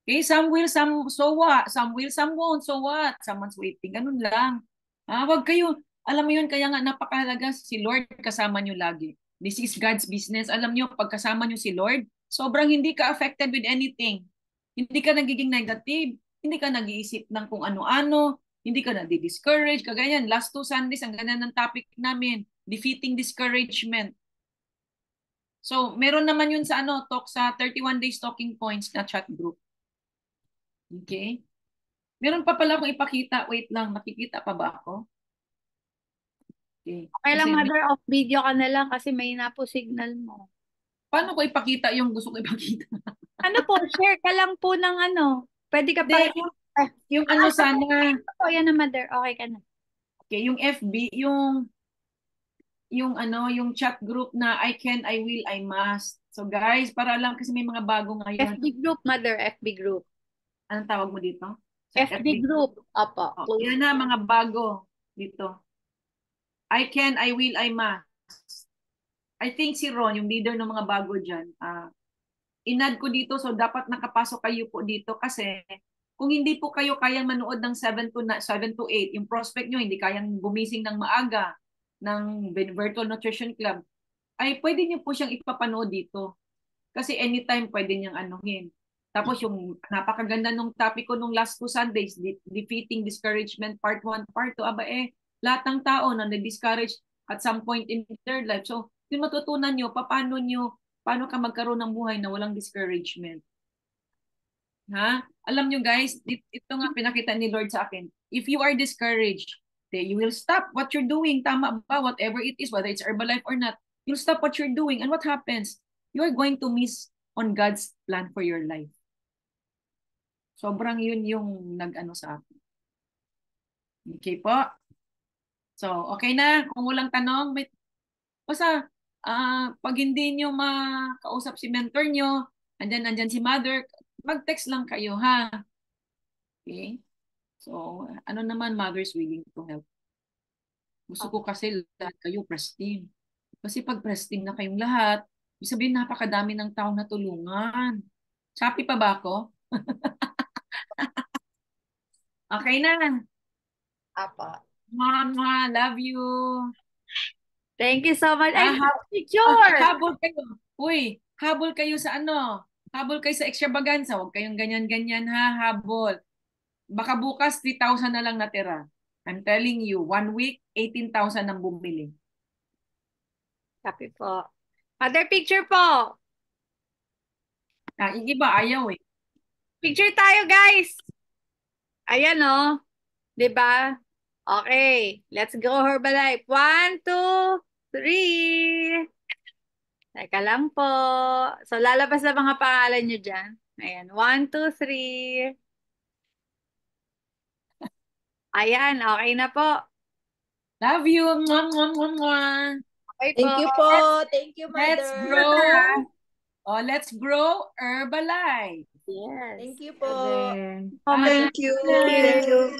Okay, some will, some, so what? Some will, some won't, so what? Someone's waiting. Ganun lang. Wag kayo, alam mo yun, kaya nga napakahalaga si Lord kasama nyo lagi. This is God's business. Alam nyo, pag kasama nyo si Lord, sobrang hindi ka affected with anything. Hindi ka nagiging negative. Hindi ka nag-iisip ng kung ano-ano. Hindi ka na-discourage. Kagayan, last 2 Sundays, ang ganda ng topic namin, defeating discouragement. So, meron naman yun sa talk sa 31 days talking points na chat group. Okay? Meron pa pala akong ipakita. Wait lang, nakikita pa ba ako? Okay lang, Mother, off video ka na lang kasi may na po signal mo. Paano ko ipakita yung gusto ko ipakita? Ano po, share ka lang po ng Pwede ka pa. Yung sana. Yan na, Mother. Okay ka na. Okay, yung FB, yung chat group na I can, I will, I must. So guys, para lang kasi may mga bago ngayon. FB group, Mother, FB group. Anong tawag mo dito? FB group. Opo. Yan na, mga bago dito. I can, I will, I must. I think si Ron, yung leader ng mga bago dyan, inad ko dito, so dapat nakapasok kayo po dito kasi kung hindi po kayo kayang manood ng 7 to 8, yung prospect nyo hindi kayang gumising ng maaga ng Virtual Nutrition Club, ay pwede nyo po siyang ipapanood dito. Kasi anytime pwede niyang anuhin. Tapos yung napakaganda nung topic ko nung last 2 Sundays, defeating discouragement part 1, part 2, lahat ng tao na na-discourage at some point in their life. So, yung matutunan nyo, paano ka magkaroon ng buhay na walang discouragement. Ha? Alam nyo guys, ito nga pinakita ni Lord sa akin. If you are discouraged, you will stop what you're doing. Tama ba? Whatever it is, whether it's Herbalife or not, you'll stop what you're doing. And what happens? You're going to miss on God's plan for your life. Sobrang yun yung nag-ano sa akin. Okay po? So, okay na. Kung walang tanong, basta, pag hindi nyo makausap si mentor nyo, andyan si mother, mag-text lang kayo, ha? Okay? So, ano naman, mother's willing to help. Gusto ko kasi lahat kayo pristine. Kasi pag pristine na kayong lahat, ibig sabihin napakadami ng taong natulungan. Happy pa ba ako? Okay na. Apa. Mama, love you. Thank you so much. Ay, picture! picture! Habol kayo. Uy, habol kayo sa ano? Habol kayo sa extravaganza. Huwag kayong ganyan-ganyan ha, habol. Baka bukas 3,000 na lang natira. I'm telling you, 1 week, 18,000 ang bumili. Copy po. Other picture po. Yung iba, ayaw eh. Picture tayo, guys. Ayan, oh. Diba? Okay. Let's go, Herbalife. 1, 2, 3. Teka lang po. So, lalabas na mga pangalan nyo dyan. Ayan. 1, 2, 3. Ayan. Okay na po. Love you. Mwah, mwah, mwah, mwah. Okay Thank po. you po. Thank you, Let's Mother. grow. Oh, let's grow Herbalife. Yes. Thank you po. Bye. Thank you. Thank you.